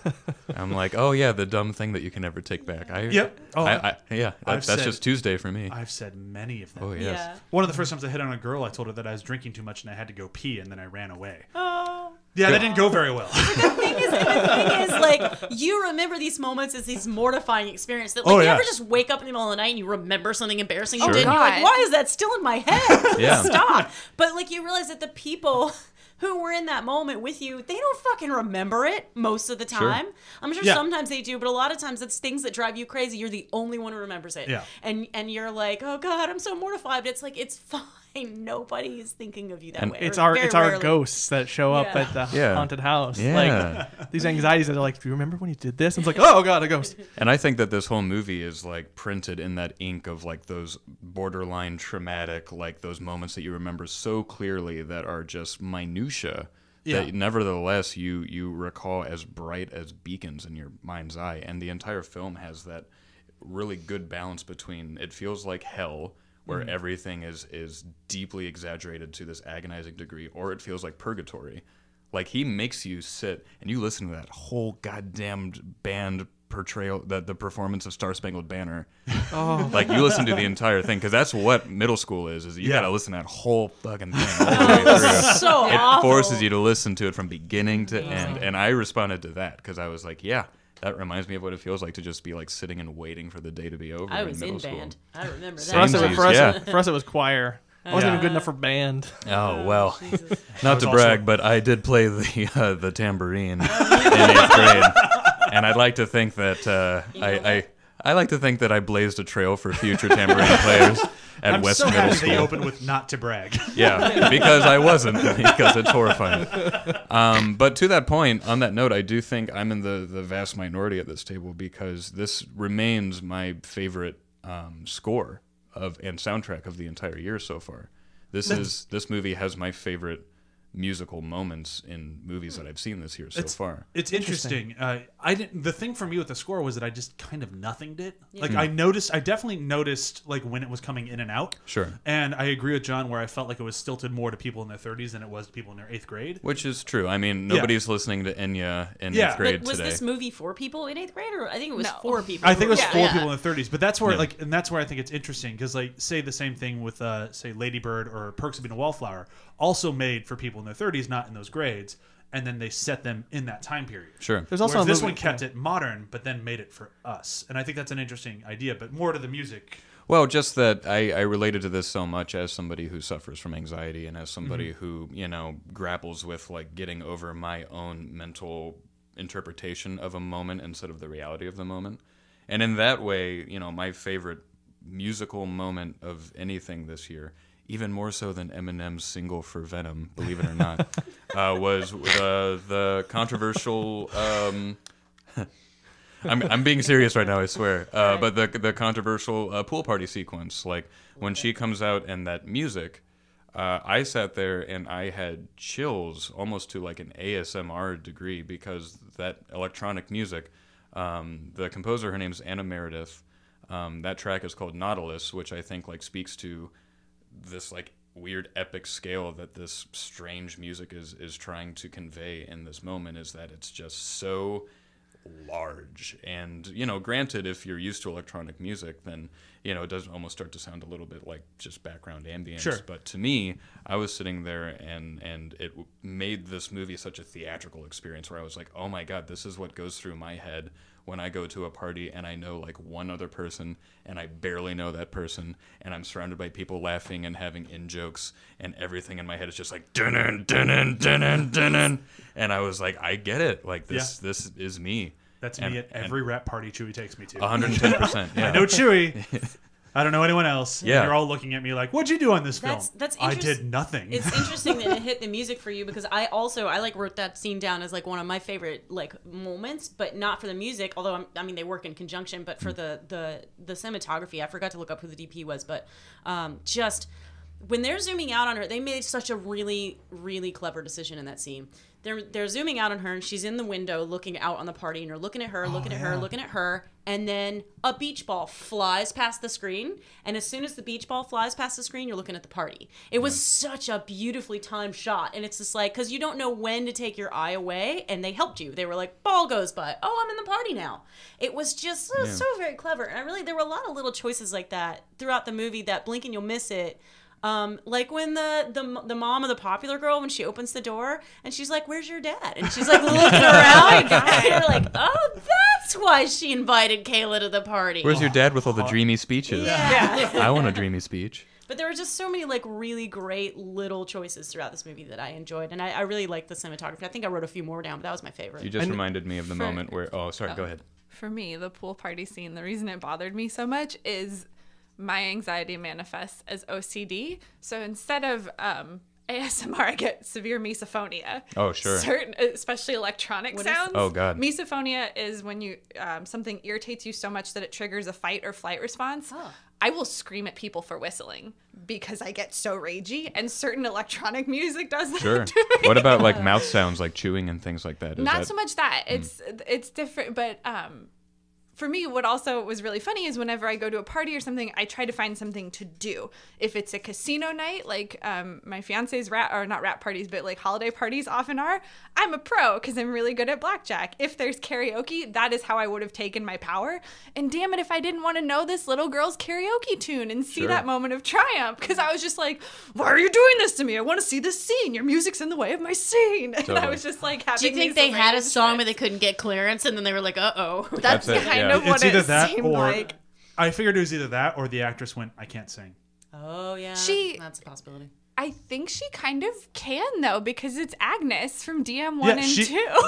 I'm like, oh yeah, the dumb thing that you can never take back. Yep. Oh, Yeah. I've That's said- just Tuesday for me. I've said many of them. Oh yes. Yeah. One of the first times I hit on a girl, I told her that I was drinking too much and I had to go pee, and then I ran away. Oh. Yeah, that didn't go very well. The thing is, like, you remember these moments as these mortifying experiences. That, like, Oh, you yeah. ever just wake up in the middle of the night and you remember something embarrassing you Sure. did, and you're like, God. why is that still in my head? Yeah. Stop. But, like, you realize that the people who were in that moment with you, they don't fucking remember it most of the Sure. time. I'm sure Yeah. sometimes they do, but a lot of times it's things that drive you crazy. You're the only one who remembers it. Yeah. And you're like, oh, God, I'm so mortified. But it's like, it's fine. Nobody is thinking of you that And way. It's or our very it's our rarely. ghosts that show up Yeah. at the Yeah. haunted house. Yeah. Like these anxieties that are like, do you remember when you did this? And it's like, oh god, a ghost. And I think that this whole movie is like printed in that ink of like those borderline traumatic, like those moments that you remember so clearly that are just minutia. Yeah. That nevertheless you recall as bright as beacons in your mind's eye. And the entire film has that really good balance between it feels like hell, where everything is deeply exaggerated to this agonizing degree, or it feels like purgatory. Like he makes you sit and you listen to that whole goddamn band portrayal, the performance of Star Spangled Banner. Oh, Like you listen to the entire thing, because that's what middle school is you Yeah. gotta listen to that whole fucking thing all the way through. So It awful. forces you to listen to it from beginning to end. And I responded to that because I was like, yeah, that reminds me of what it feels like to just be like sitting and waiting for the day to be over I in was middle in school. band. I remember that. for us, Samesies, yeah. for us it was choir. I wasn't Yeah. even good enough for band. Oh well, Jesus. not was to also- brag, but I did play the tambourine in 8th grade, and I'd like to think that I like to think that I blazed a trail for future tambourine players at I'm West so Middle happy School. they opened with not to brag. Yeah, because I wasn't, because it's horrifying. But to that point, on that note, I do think I'm in the vast minority at this table because this remains my favorite score and soundtrack of the entire year so far. This movie has my favorite musical moments in movies that I've seen this year so far. It's interesting. I didn't. The thing for me with the score was that I just kind of nothinged it. Like Hmm. I definitely noticed like when it was coming in and out. Sure. And I agree with John where I felt like it was stilted more to people in their 30s than it was to people in their 8th grade. Which is true. I mean, nobody's listening to Enya in Yeah. 8th grade But was today. this movie for people in 8th grade, or I think it was No. for people? I think it was Yeah, for yeah. people in their 30s, but that's where Yeah. that's where I think it's interesting because like say the same thing with say Lady Bird or Perks of Being a Wallflower, also made for people in their 30s, not in those grades, and then they set them in that time period. Sure. There's also Whereas a this movie- one kept it modern, but then made it for us, and I think that's an interesting idea. But more to the music. Well, just that I related to this so much as somebody who suffers from anxiety and as somebody who, grapples with like getting over my own mental interpretation of a moment instead of the reality of the moment. And in that way, my favorite musical moment of anything this year, even more so than Eminem's single for Venom, believe it or not, was the controversial I'm being serious right now, I swear. But the controversial pool party sequence, like when she comes out and that music, I sat there and I had chills almost to like an ASMR degree because that electronic music, The composer, her name's Anna Meredith. That track is called Nautilus, which I think like speaks to this like weird epic scale that this strange music is trying to convey in this moment, is that it's just so large. And, you know, granted, if you're used to electronic music, then, you know, it does almost start to sound a little bit like just background ambience. Sure. But to me, I was sitting there and it made this movie such a theatrical experience where I was like, oh my God, this is what goes through my head when I go to a party and I know like one other person and I barely know that person and I'm surrounded by people laughing and having in-jokes and everything in my head is just like dun dun dun dun, and I was like, I get it, like this is me. That's me at every rap party Chewy takes me to. 110%. Yeah. I know Chewy. I don't know anyone else. Yeah. And you're all looking at me like, what'd you do on this film? That's I did nothing. It's interesting that it hit the music for you, because I like wrote that scene down as like one of my favorite like moments, but not for the music, although I mean they work in conjunction, but for the cinematography. I forgot to look up who the DP was, but just when they're zooming out on her, they made such a really, really clever decision in that scene. They're zooming out on her, and she's in the window looking out on the party, and you're looking at her, looking at her, and then a beach ball flies past the screen, and as soon as the beach ball flies past the screen, you're looking at the party. It was such a beautifully timed shot, and it's just like, because you don't know when to take your eye away, and they helped you. They were like, ball goes by. Oh, I'm in the party now. It was just so very clever, and there were a lot of little choices like that throughout the movie that blink and you'll miss it. Like when the mom of the popular girl, when she opens the door and she's like, "Where's your dad?" And she's like looking around, and you're like, "Oh, that's why she invited Kayla to the party." Where's your dad with all the dreamy speeches? Yeah. I want a dreamy speech. But there were just so many like really great little choices throughout this movie that I enjoyed, and I really liked the cinematography. I think I wrote a few more down, but that was my favorite. You just reminded me of the moment where... Oh, sorry, go ahead. For me, the pool party scene, the reason it bothered me so much is my anxiety manifests as OCD. So instead of ASMR, I get severe misophonia. Oh, sure. Especially electronic sounds. Oh, God. Misophonia is when you something irritates you so much that it triggers a fight or flight response. Oh. I will scream at people for whistling because I get so ragey, and certain electronic music does that Sure. to me. What about like mouth sounds, like chewing and things like that? Not so much that. It's different, but for me, what also was really funny is whenever I go to a party or something, I try to find something to do. If it's a casino night, like my fiance's not rat parties, but like holiday parties often are, I'm a pro because I'm really good at blackjack. If there's karaoke, that is how I would have taken my power. And damn it, if I didn't want to know this little girl's karaoke tune and see that moment of triumph, because I was just like, why are you doing this to me? I want to see this scene. Your music's in the way of my scene. And I was just like, do you think they had a song where they couldn't get clearance, and then they were like, uh-oh? That's it, kind yeah. of what It's either it that seemed or like. I figured it was either that or the actress went, I can't sing. Oh, yeah. That's a possibility. I think she kind of can, though, because it's Agnes from DM1 and 2.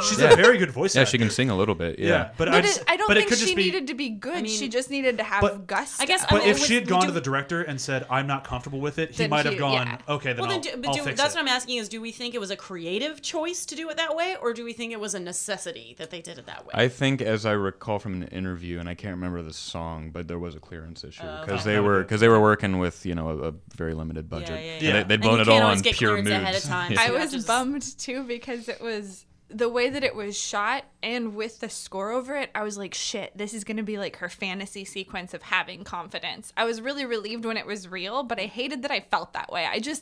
She's a very good voice actor. Yeah, she can sing a little bit. Yeah. But I it don't could think just she be, needed to be good. She just needed to have gusto. I guess. But if she had gone to the director and said, I'm not comfortable with it, he Then might have he- gone, yeah. okay, then Well, I'll fix that's it. what I'm asking is, do we think it was a creative choice to do it that way, or do we think it was a necessity that they did it that way? I think, as I recall from an interview, and I can't remember the song, but there was a clearance issue because they were working with a very limited budget. Yeah. And they'd And blown you it can't all always on get pure clearance ahead of moves. time. I You have was to just- bummed, too, because it was the way that it was shot and with the score over it. I was like, shit, this is going to be like her fantasy sequence of having confidence. I was really relieved when it was real, but I hated that I felt that way. I those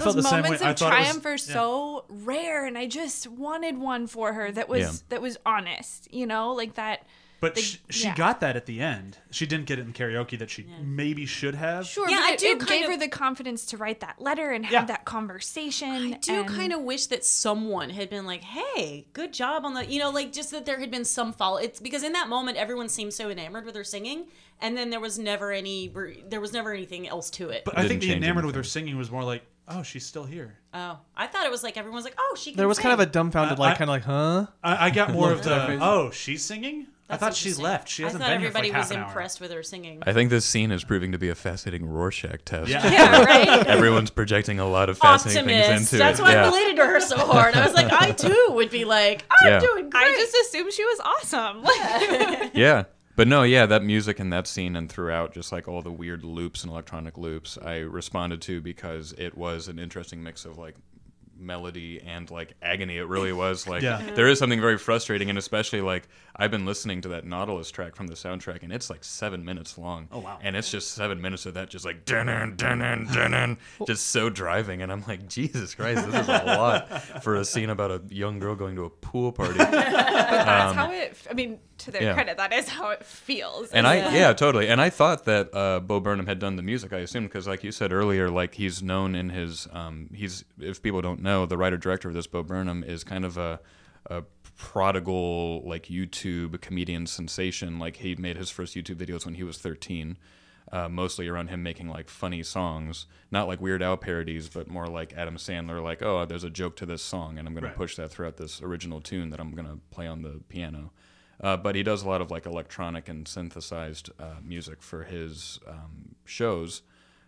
felt the same way. moments I of thought it was- triumph are so rare, and I just wanted one for her that was honest, like that. But she got that at the end. She didn't get it in karaoke that she maybe should have. Sure, Yeah, but I do it kind gave of- her the confidence to write that letter and have Yeah. that conversation. I do kind of wish that someone had been like, "Hey, good job on the," like just that there had been some follow. It's because in that moment everyone seemed so enamored with her singing, and then there was never anything else to it. But I think Didn't the change enamored with her anything. singing was more like, oh, she's still here. Oh, I thought it was like everyone was like, "Oh, she can." There was kind of a dumbfounded, I- kind of like, huh? I got more of the, That face. oh, she's singing? I That's thought she interesting. left. She hasn't been here for everybody like half was an hour. impressed with her singing. I think this scene is proving to be a fascinating Rorschach test. Yeah. Yeah, right. Everyone's projecting a lot of fascinating things Optimist. into That's it. why I Yeah. related to her so hard. I was like, I too would be like, I'm Yeah. doing great. I just assumed she was awesome. Yeah. But no, yeah, that music in that scene and throughout, just like all the weird loops and electronic loops, I responded to because it was an interesting mix of like melody and like agony. It really was like Yeah. there is something very frustrating, and especially like I've been listening to that Nautilus track from the soundtrack, and it's like 7 minutes long. Oh, wow. And it's just 7 minutes of that just like dun dun dun, just so driving, and I'm like, Jesus Christ, this is a lot for a scene about a young girl going to a pool party. That's how it. I mean, to their yeah. credit, that is how it feels. And yeah, totally. And I thought that Bo Burnham had done the music. I assumed because, like you said earlier, like he's known in his if people don't know, the writer director of this, Bo Burnham, is kind of a prodigal like YouTube comedian sensation. Like he made his first YouTube videos when he was 13. Mostly around him making like funny songs, not like Weird Al parodies, but more like Adam Sandler, like, oh, there's a joke to this song, and I'm going to push that throughout this original tune that I'm going to play on the piano. But he does a lot of like electronic and synthesized music for his shows,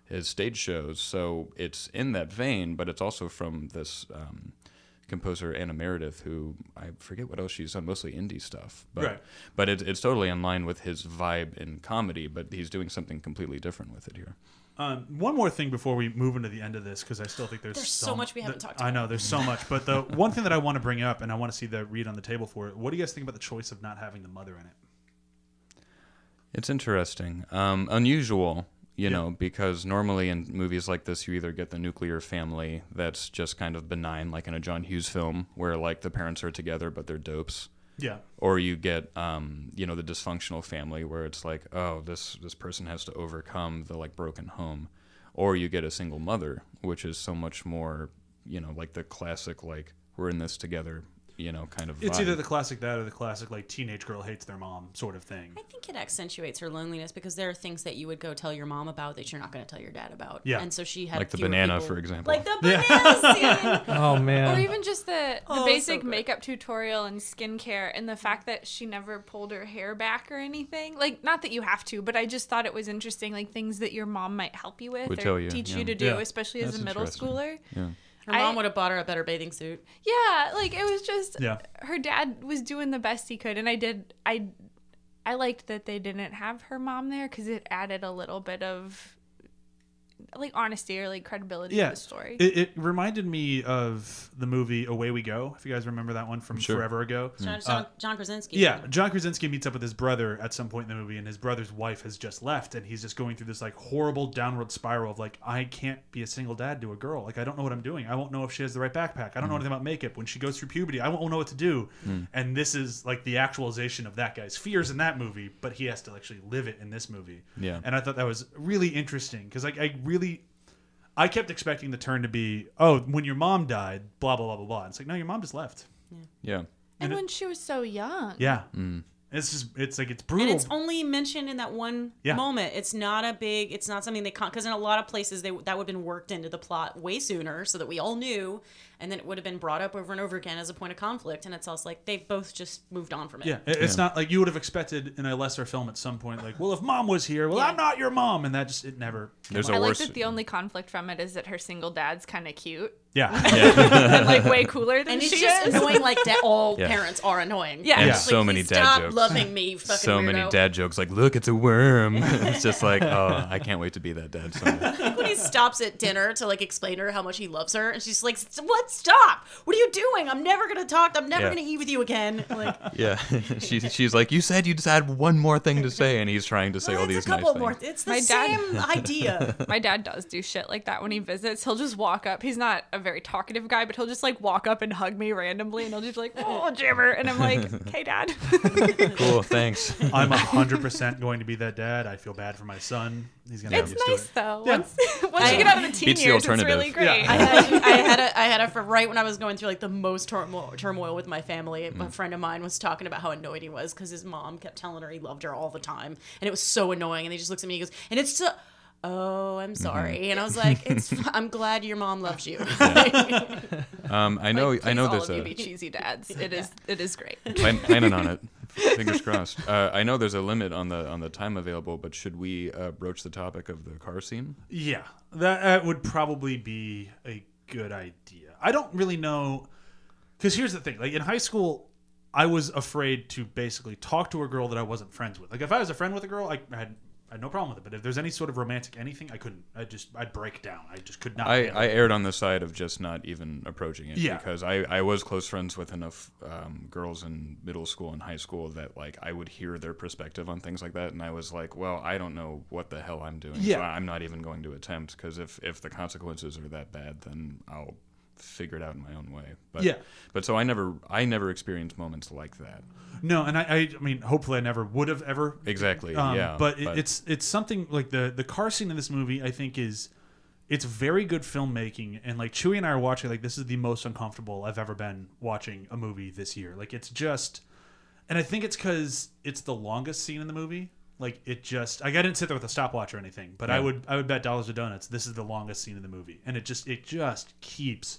his stage shows. So it's in that vein, but it's also from this composer Anna Meredith, who I forget what else she's done, mostly indie stuff. But it's totally in line with his vibe in comedy, but he's doing something completely different with it here. One more thing before we move into the end of this, because I still think there's so much we haven't talked about. I know, there's so much. But the one thing that I want to bring up, and I want to see the read on the table for it, what do you guys think about the choice of not having the mother in it? It's interesting. Unusual, you know, because normally in movies like this, you either get the nuclear family that's just kind of benign, like in a John Hughes film, where like the parents are together, but they're dopes. Yeah. Or you get, you know, the dysfunctional family where it's like, oh, this person has to overcome the like broken home. Or you get a single mother, which is so much more, you know, like the classic, like we're in this together, you know, kind of vibe. It's either the classic that or the classic like teenage girl hates their mom sort of thing. I think it accentuates her loneliness because there are things that you would go tell your mom about that you're not going to tell your dad about. Yeah. And so she had like the fewer banana, people- for example. Like the banana scene. Oh man. Or even just the Oh, basic so good. makeup tutorial and skincare, and the fact that she never pulled her hair back or anything. Like, not that you have to, but I just thought it was interesting, like things that your mom might help you with Would or tell you, teach yeah. you to do, Yeah. especially as That's a middle interesting. schooler. Yeah. Her mom would have bought her a better bathing suit. Yeah, like it was just Yeah. her dad was doing the best he could, and I liked that they didn't have her mom there because it added a little bit of like honesty or like credibility to the story. It reminded me of the movie Away We Go, if you guys remember that one from forever ago. John Krasinski. Yeah, John Krasinski meets up with his brother at some point in the movie, and his brother's wife has just left, and he's just going through this like horrible downward spiral of like, I can't be a single dad to a girl. Like, I don't know what I'm doing. I won't know if she has the right backpack. I don't know anything about makeup. When she goes through puberty, I won't know what to do. And this is like the actualization of that guy's fears in that movie, but he has to actually live it in this movie. Yeah. And I thought that was really interesting because like I kept expecting the turn to be, oh, when your mom died, blah blah blah blah blah. It's like, no, your mom just left. Yeah. And when she was so young. Yeah. It's just, it's like, it's brutal. And it's only mentioned in that one moment. It's not it's not something they because in a lot of places that would have been worked into the plot way sooner so that we all knew, and then it would have been brought up over and over again as a point of conflict, and it's also like they've both just moved on from it. Yeah, it's not like you would have expected in a lesser film at some point, like, well, if mom was here, well, I'm not your mom, and that just, it never. There's I a like worse. that the only conflict from it is that her single dad's kind of cute Yeah. and like way cooler than And it's she just is. annoying like that all Yeah. parents are annoying. Yeah. And Yeah. so Like, many please dad stop jokes. loving me, fucking So weirdo. many dad jokes, like, look, it's a worm. It's just like, oh, I can't wait to be that dad someday. Like when he stops at dinner to like explain to her how much he loves her, and she's like, "What? Stop! What are you doing? I'm never gonna talk. I'm never Yeah. gonna eat with you again." Like, Yeah. she's like, you said you just had one more thing to say, and he's trying to say all it's these a couple nice more. things. It's the My dad- same idea. My dad does do shit like that when he visits. He'll just walk up. He's not a very talkative guy, but he'll just like walk up and hug me randomly, and he'll just be like, "Oh, Jimmer," and I'm like, "Okay, Dad." Cool, thanks. I'm 100% going to be that dad. I feel bad for my son. He's going to It's get used nice to it. though. Yeah. Once you get out of the teen Beats the years, it's alternative. really great. Yeah. I had a for right when I was going through like the most turmoil with my family. A friend of mine was talking about how annoyed he was because his mom kept telling her he loved her all the time, and it was so annoying. And he just looks at me and he goes, "And it's so." Oh, I'm sorry. And I was like, I'm glad your mom loves you. I know Like, I know please, all there's of you a be cheesy dads. It is great. planning on it. Fingers crossed. I know there's a limit on the time available, but should we broach the topic of the car scene? Yeah, that would probably be a good idea. I don't really know, because here's the thing. Like in high school, I was afraid to basically talk to a girl that I wasn't friends with. Like if I was a friend with a girl, I I had no problem with it. But if there's any sort of romantic anything, I couldn't. I'd break down. I just could not. I erred on the side of just not even approaching it. Yeah. Because I was close friends with enough girls in middle school and high school that like I would hear their perspective on things like that, and I was like, well, I don't know what the hell I'm doing. Yeah. So I'm not even going to attempt, because if the consequences are that bad, then I'll figure it out in my own way. But Yeah. But so I never experienced moments like that. No, and I mean, hopefully, I never would have ever. Exactly. But it's something like the car scene in this movie. I think it's very good filmmaking, and like Chewie and I are watching, like this is the most uncomfortable I've ever been watching a movie this year. Like it's just, and I think it's because it's the longest scene in the movie. Like it just, I didn't sit there with a stopwatch or anything, but Yeah. I would bet dollars to donuts this is the longest scene in the movie, and it just keeps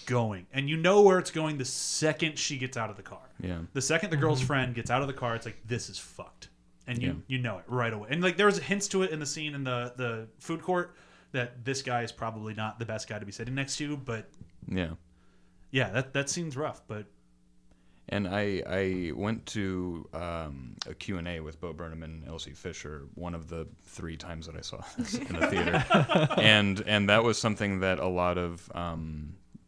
going, and you know where it's going the second she gets out of the car. Yeah. The second the girl's friend gets out of the car, it's like, this is fucked, and you know it right away. And like there was hints to it in the scene in the food court that this guy is probably not the best guy to be sitting next to, but yeah, that scene's rough. But and I went to a Q&A with Bo Burnham and Elsie Fisher one of the 3 times that I saw this in the theater, and that was something that a lot of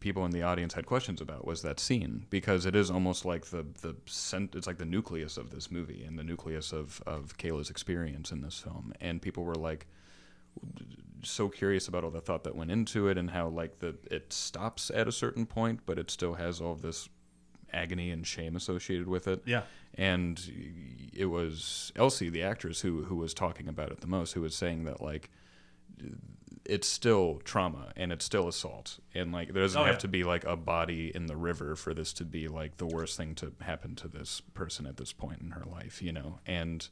people in the audience had questions about, was that scene, because it is almost like it's like the nucleus of this movie and the nucleus of Kayla's experience in this film, and people were like so curious about all the thought that went into it, and how like it stops at a certain point, but it still has all this agony and shame associated with it. yeah, And it was Elsie, the actress, who was talking about it the most, who was saying that like it's still trauma and it's still assault, and like there doesn't have to be like a body in the river for this to be like the worst thing to happen to this person at this point in her life, you know. And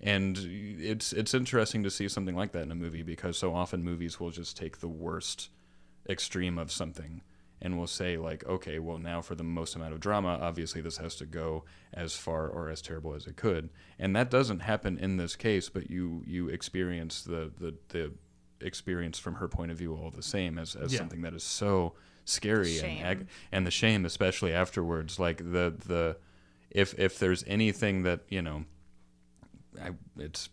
it's interesting to see something like that in a movie, because so often movies will just take the worst extreme of something and will say like, okay, well now for the most amount of drama, obviously this has to go as far or as terrible as it could, and that doesn't happen in this case. But you experience the experience from her point of view all the same as something that is so scary, and the shame, especially afterwards. Like the if there's anything that, you know, it's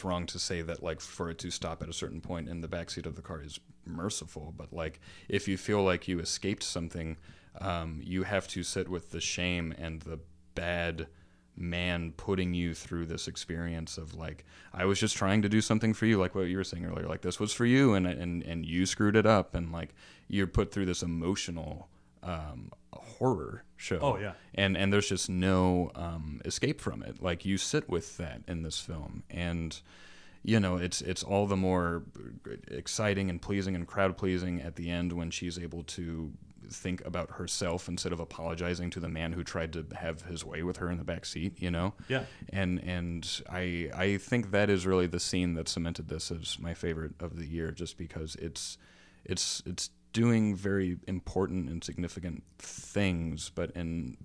wrong to say that like for it to stop at a certain point in the backseat of the car is merciful, but like if you feel like you escaped something, you have to sit with the shame and the bad man putting you through this experience of like, I was just trying to do something for you, like what you were saying earlier, like this was for you, and you screwed it up, and like you're put through this emotional horror show. Oh yeah. And there's just no escape from it. Like you sit with that in this film, and you know it's all the more exciting and pleasing and crowd pleasing at the end when she's able to think about herself instead of apologizing to the man who tried to have his way with her in the back seat, you know. Yeah. And I think that is really the scene that cemented this as my favorite of the year, just because it's doing very important and significant things, but in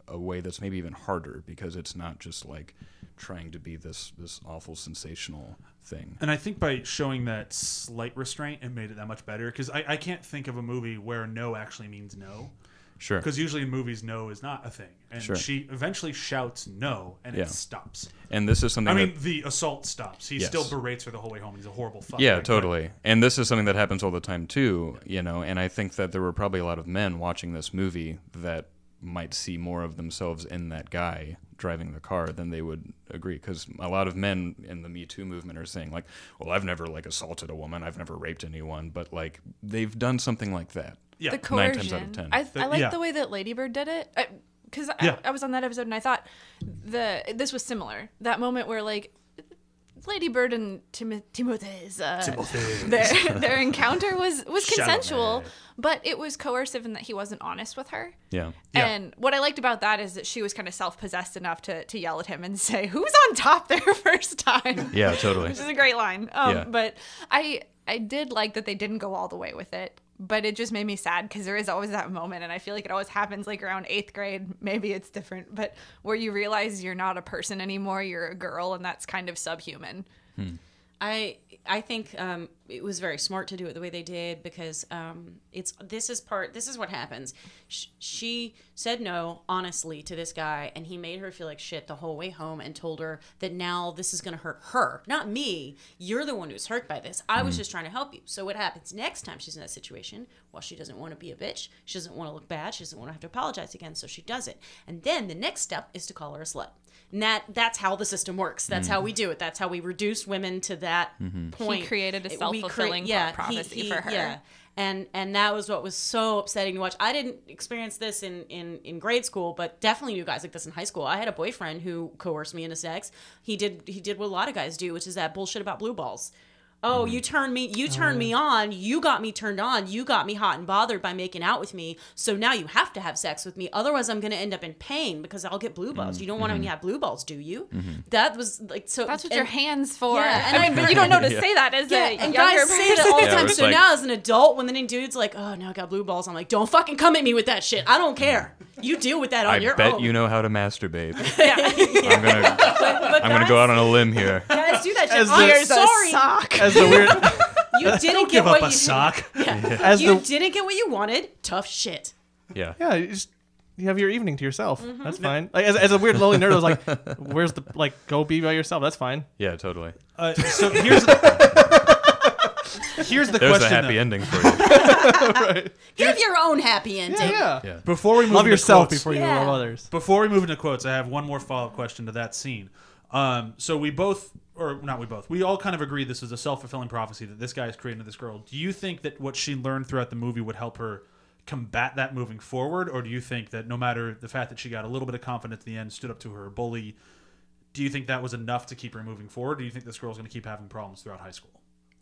a way that's maybe even harder, because it's not just like trying to be this awful sensational thing. And I think by showing that slight restraint, it made it that much better, because I can't think of a movie where no actually means no. Sure. Because usually in movies, no is not a thing. And Sure. she eventually shouts no, and Yeah. it stops. And this is something The assault stops. He Yes. still berates her the whole way home. He's a horrible fuck. Yeah, Like, totally. And this is something that happens all the time too, you know, and I think that there were probably a lot of men watching this movie that might see more of themselves in that guy driving the car than they would agree, because a lot of men in the Me Too movement are saying like, well, I've never like assaulted a woman, I've never raped anyone, but like they've done something like that. Yeah. The 9 coercion. times out of 10. I like yeah. the way that Lady Bird did it, because Yeah. I was on that episode and I thought this was similar. That moment where like Lady Bird and Timothy's their encounter was consensual, but it was coercive in that he wasn't honest with her. Yeah. Yeah. And what I liked about that is that she was kind of self-possessed enough to yell at him and say, "Who's on top there first time?" Yeah, totally. Which is a great line. Yeah. But I did like that they didn't go all the way with it. But it just made me sad, because there is always that moment, and I feel like it always happens like around 8th grade. Maybe it's different, but where you realize you're not a person anymore, you're a girl, and that's kind of subhuman. I think it was very smart to do it the way they did, because this is what happens. She said no honestly to this guy, and he made her feel like shit the whole way home, and told her that now this is going to hurt her, not me. You're the one who's hurt by this. I was just trying to help you. So what happens next time she's in that situation? Well, she doesn't want to be a bitch. She doesn't want to look bad. She doesn't want to have to apologize again. So she does it. And then the next step is to call her a slut. And that's how the system works. That's how we do it. That's how we reduce women to that point. He created a self-fulfilling prophecy for her. Yeah. And that was what was so upsetting to watch. I didn't experience this in grade school, but definitely knew guys like this in high school. I had a boyfriend who coerced me into sex. He did what a lot of guys do, which is that bullshit about blue balls. Oh, you turned me on. You got me turned on. You got me hot and bothered by making out with me. So now you have to have sex with me. Otherwise, I'm going to end up in pain because I'll get blue balls. You don't want to have blue balls, do you? That was like so. That's what your hands for. Yeah, I mean, but you don't know to say that as a and younger guys say that all the Yeah, time. it's So like- now, as an adult, when any dude's like, "Oh, now I got blue balls," I'm like, "Don't fucking come at me with that shit. I don't care. You deal with that on I your bet own." you know how to masturbate. Yeah. I'm gonna go out on a limb here. Guys do that shit. As I'm the- sorry. sock. As the weird, You didn't Don't get give what up a you sock. as You the didn't get what you wanted. Tough shit. Yeah. yeah, you have your evening to yourself. That's fine. Like as a weird lonely nerd, I was like, where's the go be by yourself? That's fine. Yeah, totally. So here's the There's question. a happy though. ending for you. Right. Give your own happy ending. Yeah. Yeah. Before we move Love into yourself quotes, before you Yeah. love others. Before we move into quotes, I have one more follow-up question to that scene. So we both, or not we both, we all kind of agree this is a self-fulfilling prophecy that this guy is creating to this girl. Do you think that what she learned throughout the movie would help her combat that moving forward? Or do you think that no matter the fact that she got a little bit of confidence at the end, stood up to her bully, do you think that was enough to keep her moving forward? Or do you think this girl's going to keep having problems throughout high school?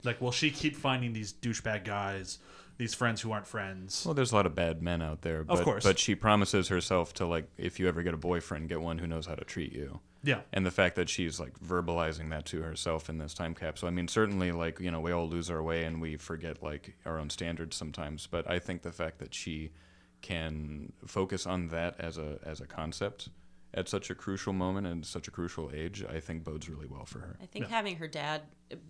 Like, will she keep finding these douchebag guys, these friends who aren't friends? Well, there's a lot of bad men out there. But, Of course. But she promises herself to, like, if you ever get a boyfriend, get one who knows how to treat you. Yeah. And the fact that she's, like, verbalizing that to herself in this time capsule. I mean, certainly, like, you know, we all lose our way and we forget, like, our own standards sometimes. But I think the fact that she can focus on that as a concept at such a crucial moment and such a crucial age, I think bodes really well for her. I think having her dad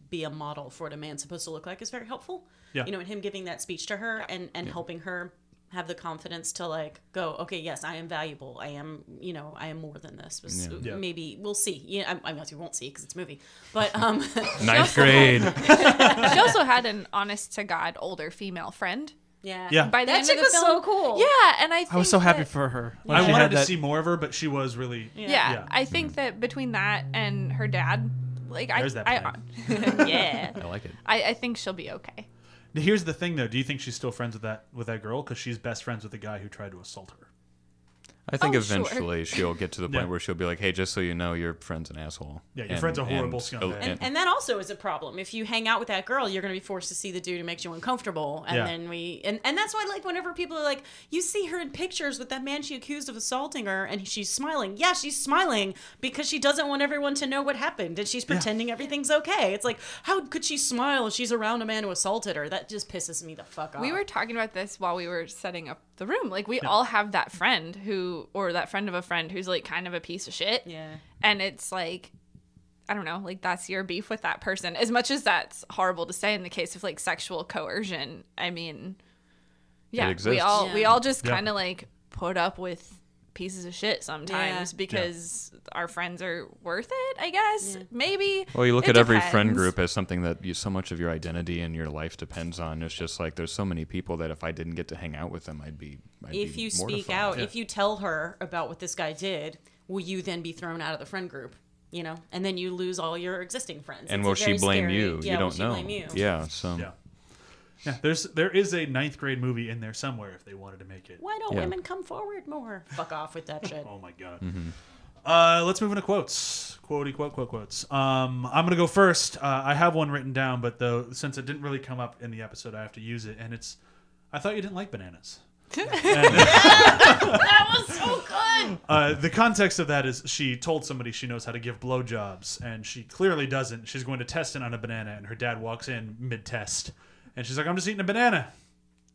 be a model for what a man's supposed to look like is very helpful. Yeah. You know, and him giving that speech to her and helping her have the confidence to like go, okay, yes, I am valuable. I am, you know, I am more than this. Yeah. Maybe we'll see. Yeah, I guess we won't see because it's a movie. But Ninth grade. She also had an honest to God older female friend. Yeah. By the That end chick of the was film. so cool. Yeah, and I was so happy that- for her. when I she wanted had to that- see more of her, but she was really... Yeah, Yeah. I think that between that and her dad, like There's that yeah, I like it. I think she'll be okay. Here's the thing, though. Do you think she's still friends with that girl? Because she's best friends with the guy who tried to assault her. I think Oh, sure. eventually she'll get to the point Yeah. where she'll be like, hey, just so you know, your friend's an asshole. Yeah, your friend's a horrible scumbag. And that also is a problem. If you hang out with that girl, you're going to be forced to see the dude who makes you uncomfortable. And Yeah. then and that's why, like, whenever people are like, you see her in pictures with that man she accused of assaulting her and she's smiling. Yeah, she's smiling because she doesn't want everyone to know what happened and she's pretending everything's okay. It's like, how could she smile if she's around a man who assaulted her? That just pisses me the fuck off. We were talking about this while we were setting up the room. Like, we all have that friend or that friend of a friend who's like kind of a piece of shit. Yeah. And it's like, I don't know, like that's your beef with that person. As much as that's horrible to say in the case of like sexual coercion, I mean, yeah, It exists. we all just Yeah. kind of like put up with pieces of shit sometimes Yeah. because our friends are worth it, I guess. Maybe. Well, you look It at every friend depends. group as something that so much of your identity and your life depends on. It's just like there's so many people that if I didn't get to hang out with them, I'd be If you speak mortified. out, if you tell her about what this guy did, will you then be thrown out of the friend group? You know, and then you lose all your existing friends. And It's a will she very blame scary- you? Yeah, You will don't she know. blame you? Yeah, so Yeah. Yeah, there is a 9th grade movie in there somewhere if they wanted to make it. Why don't Yeah. women come forward more? Fuck off with that shit. Oh my god. Mm-hmm. Let's move into quotes. Quotes. I'm gonna go first. I have one written down, but since it didn't really come up in the episode, I have to use it. And it's, I thought you didn't like bananas. That was so good. The context of that is she told somebody she knows how to give blowjobs, and she clearly doesn't. She's going to test it on a banana, and her dad walks in mid-test, and she's like, "I'm just eating a banana."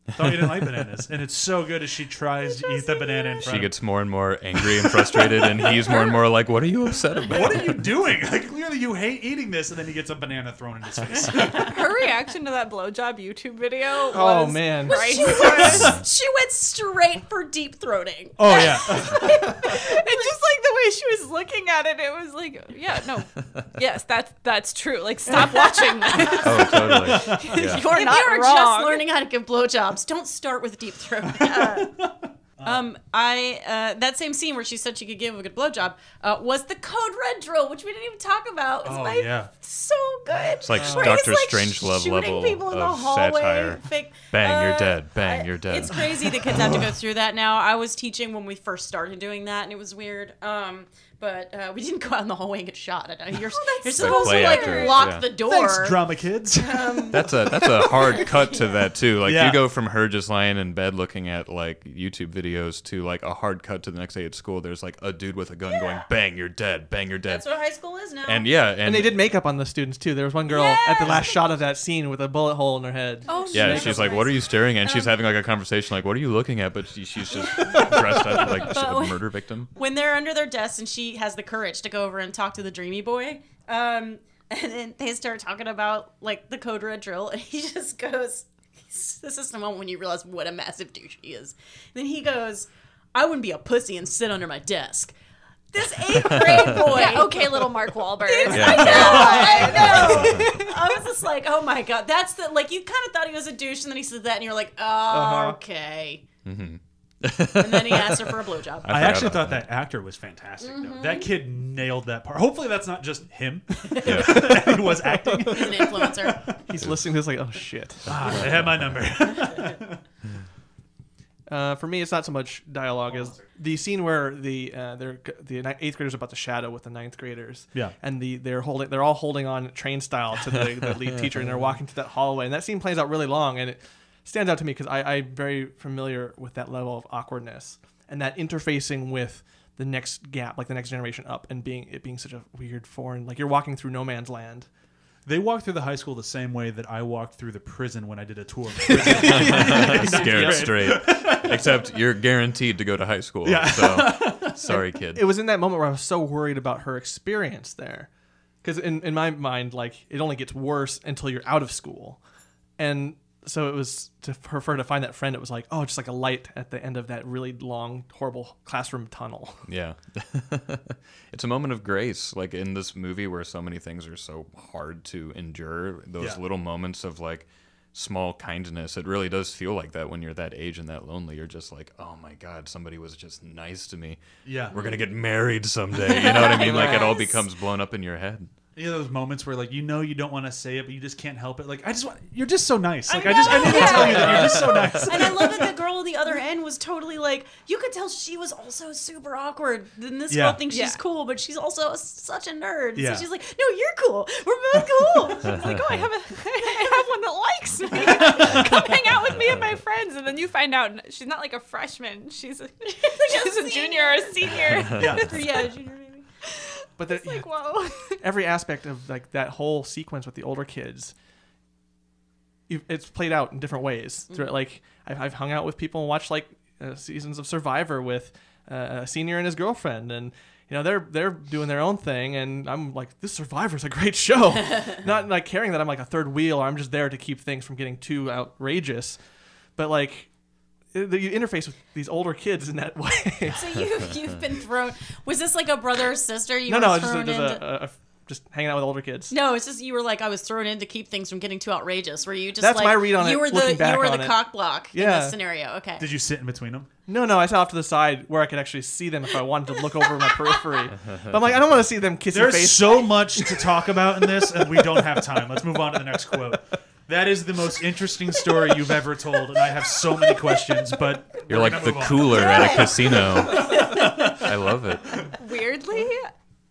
Thought you didn't like bananas. And it's so good as she tries to eat the banana in front She gets more and more angry and frustrated, and he's more and more like, "What are you upset about? What are you doing? Like, clearly you hate eating this." And then he gets a banana thrown in his face. Her reaction to that blowjob YouTube video was Oh, man. priceless. She went straight for deep throating. Oh, yeah. And just like the way she was looking at it, it was like, yeah, no, yes, that's true. Like, stop watching this. Oh, totally. Yeah. You're If not you're wrong. just learning how to give blowjobs, don't start with deep throating. That same scene where she said she could give a good blowjob was the Code Red drill, which we didn't even talk about. Oh, yeah. So good. It's like Where Dr. he's, like, Strangelove shooting level people in the of hallway, satire. fake- Bang, you're dead. Bang, you're dead. It's crazy the kids have to go through that now. I was teaching when we first started doing that, and it was weird. But we didn't go out in the hallway and get shot. You're supposed to play like actors, lock yeah. the door. Thanks, drama kids. That's a hard cut to that too. Like Yeah. you go from her just lying in bed looking at like YouTube videos to like a hard cut to the next day at school. There's like a dude with a gun going, "Bang, you're dead. Bang, you're dead." That's what high school is now. And yeah, And they did makeup on the students too. There was one girl at the last shot of that scene with a bullet hole in her head. Oh, yeah, shit. she's like, "What are you staring at?" And she's having like a conversation, like, "What are you looking at?" But she's just dressed up like a murder victim. when they're under their desks and she has the courage to go over and talk to the dreamy boy, and then they start talking about like the Code Red drill, and he just goes, this is the moment when you realize what a massive douche he is. Then he goes, "I wouldn't be a pussy and sit under my desk." This 8th grade boy. Yeah, okay, little Mark Wahlberg. I know. I was just like, oh my god, that's the like. You kind of thought he was a douche, and then he said that, and you're like, oh, okay. Mm-hmm. And then he asked her for a blowjob. I actually thought that actor was fantastic. Though. That kid nailed that part. Hopefully that's not just him. Yeah. He was acting. He's an influencer. He's listening to this like, oh shit. They had my number. For me, it's not so much dialogue as the scene where the 8th graders are about to shadow with the 9th graders. Yeah. And they're all holding on train style to the lead teacher, and they're walking through that hallway, and that scene plays out really long, and it stands out to me because I'm very familiar with that level of awkwardness and that interfacing with the next gap, like the next generation up, and being such a weird foreign, like you're walking through no man's land. They walked through the high school the same way that I walked through the prison when I did a tour. Scared straight. Except you're guaranteed to go to high school. Yeah. So sorry, kid. It was in that moment where I was so worried about her experience there, because in my mind, like it only gets worse until you're out of school, and so it was for her to find that friend. It was like, oh, just like a light at the end of that really long, horrible classroom tunnel. Yeah. It's a moment of grace, like in this movie where so many things are so hard to endure. Those little moments of like small kindness. It really does feel like that when you're that age and that lonely. You're just like, oh my God, somebody was just nice to me. Yeah. We're going to get married someday. You know what I mean? Like it all becomes blown up in your head. You know those moments where like you don't want to say it, but you just can't help it. Like you're just so nice. Like I need to tell you that you're just so nice. And I love that the girl on the other end was totally like, you could tell she was also super awkward. Then this girl thinks she's cool, but she's also such a nerd. Yeah. So she's like, no, you're cool. We're both cool. It's like, oh, I have one that likes me. Come hang out with me and my friends. And then you find out she's not like a freshman. She's a junior or a senior. Yeah, junior maybe. But It's like, whoa. every aspect of like that whole sequence with the older kids, it's played out in different ways. Through, like I've hung out with people and watched like seasons of Survivor with a senior and his girlfriend, and you know they're doing their own thing, and I'm like, this Survivor's a great show. Not like caring that I'm like a third wheel, or I'm just there to keep things from getting too outrageous, but like. You interface with these older kids in that way. So you've been thrown. Was this like a brother or sister? You No, were just thrown into. just hanging out with older kids. No, it's just you were like, I was thrown in to keep things from getting too outrageous. Were you just That's like my read on you it, were looking back you were on the it. cock block in Yeah. this scenario? Okay. Did you sit in between them? No, I sat off to the side where I could actually see them if I wanted to look over my periphery. But I'm like, I don't want to see them kissing There's face. so much to talk about in this, and we don't have time. Let's move on to the next quote. That is the most interesting story you've ever told, and I have so many questions, but You're we're like gonna the move on. cooler at a casino. I love it. Weirdly,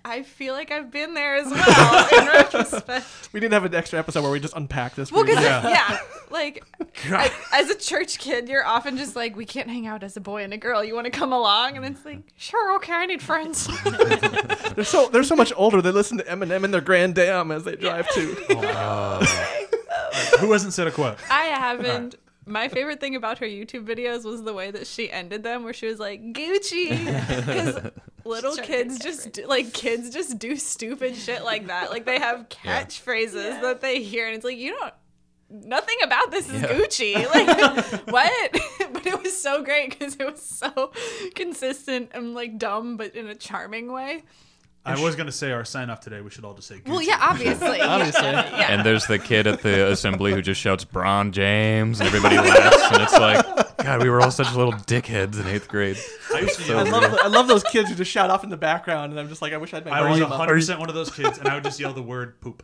I feel like I've been there as well in retrospect. We didn't have an extra episode where we just unpack this. Well, for you. because like as a church kid, you're often just like, we can't hang out as a boy and a girl. You want to come along? And it's like, sure, okay, I need friends. They're so much older. They listen to Eminem in their Grand Dam as they drive to. Who hasn't said a quote? I haven't. My favorite thing about her YouTube videos was the way that she ended them, where she was like, Gucci. Because little kids kids just do stupid shit like that. Like, they have catchphrases that they hear, and it's like, nothing about this is Gucci. Like, what? But it was so great because it was so consistent and, like, dumb, but in a charming way. I was going to say our sign off today, we should all just say Gucci. Well, yeah, obviously. Yeah. And there's the kid at the assembly who just shouts Bron James, and everybody laughs, and it's like, God, we were all such little dickheads in 8th grade. I love those kids who just shout off in the background, and I'm just like, I wish I'd make I was volume up. 100% one of those kids, and I would just yell the word poop.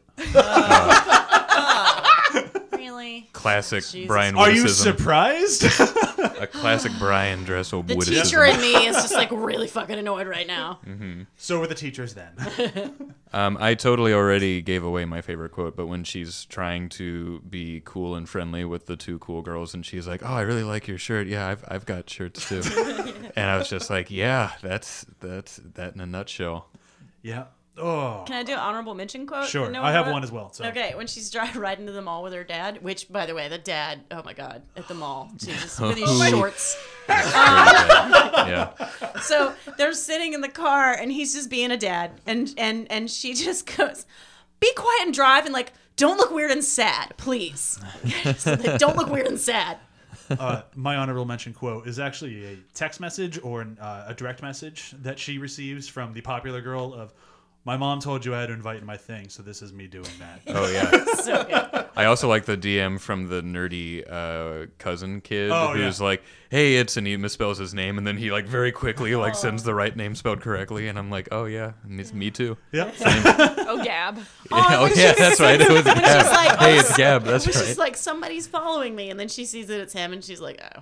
Really? Classic Jesus. Brian Are you witticism. surprised? A classic Brian Dressel The witticism. teacher in me is just like really fucking annoyed right now. So were the teachers then. I totally already gave away my favorite quote, but when she's trying to be cool and friendly with the two cool girls, and she's like, "Oh, I really like your shirt. Yeah, I've got shirts too." And I was just like, "Yeah, that's that in a nutshell." Yeah. Oh. Can I do an honorable mention quote? Sure. No, I have what? one as well. So. Okay, when she's riding to the mall with her dad, which, by the way, the dad, oh my God, at the mall, Jesus, with these shorts. Yeah. So they're sitting in the car, and he's just being a dad, and she just goes, "Be quiet and drive," and like, "Don't look weird and sad, please." Don't look weird and sad. My honorable mention quote is actually a text message or a direct message that she receives from the popular girl of, "My mom told you I had to invite you to my thing, so this is me doing that." Oh yeah. So good. I also like the DM from the nerdy cousin kid who's like, "Hey, and he misspells his name, and then he like very quickly like sends the right name spelled correctly, and I'm like, "Oh yeah, it's me too." Yeah. Oh, Gab. That's right. It was Gab. like, Hey, it's Gab. That's It was right. just like, somebody's following me, and then she sees that it's him, and she's like, "Oh."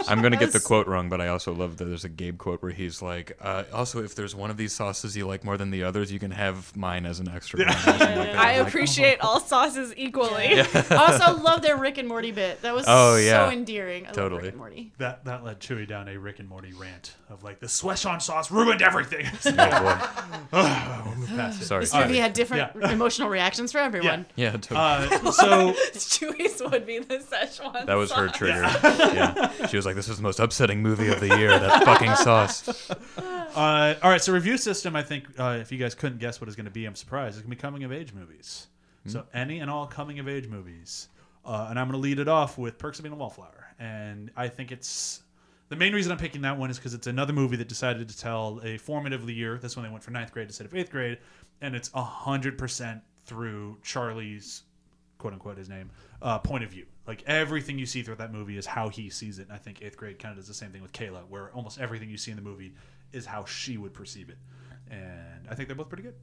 I'm gonna get the Yes. quote wrong, but I also love that there's a Gabe quote where he's like, "Also, if there's one of these sauces you like more than the others, you can have mine as an extra." One," or something like that. I I'm like, appreciate all sauces equally. I also love their Rick and Morty bit. That was Oh, yeah. so endearing. I love Totally. Rick and Morty. That led Chewie down a Rick and Morty rant of like, the Szechuan sauce ruined everything. Oh We'll move past it. Sorry. This movie had different emotional reactions for everyone. boy. Yeah, totally. So Chewie's would be the Szechuan That was her sauce. trigger. Yeah. She was like, "This is the most upsetting movie of the year. That fucking sauce." all right, so review system, I think if you guys couldn't guess what it's going to be, I'm surprised. It's going to be coming of age movies. So any and all coming of age movies. And I'm going to lead it off with Perks of Being a Wallflower. And I think it's the main reason I'm picking that one is because it's another movie that decided to tell a formative year. This one they went for 9th grade instead of 8th grade, and it's 100% through Charlie's, quote unquote, his name, point of view. Like, everything you see throughout that movie is how he sees it. And I think 8th grade kind of does the same thing with Kayla, where almost everything you see in the movie is how she would perceive it. And I think they're both pretty good.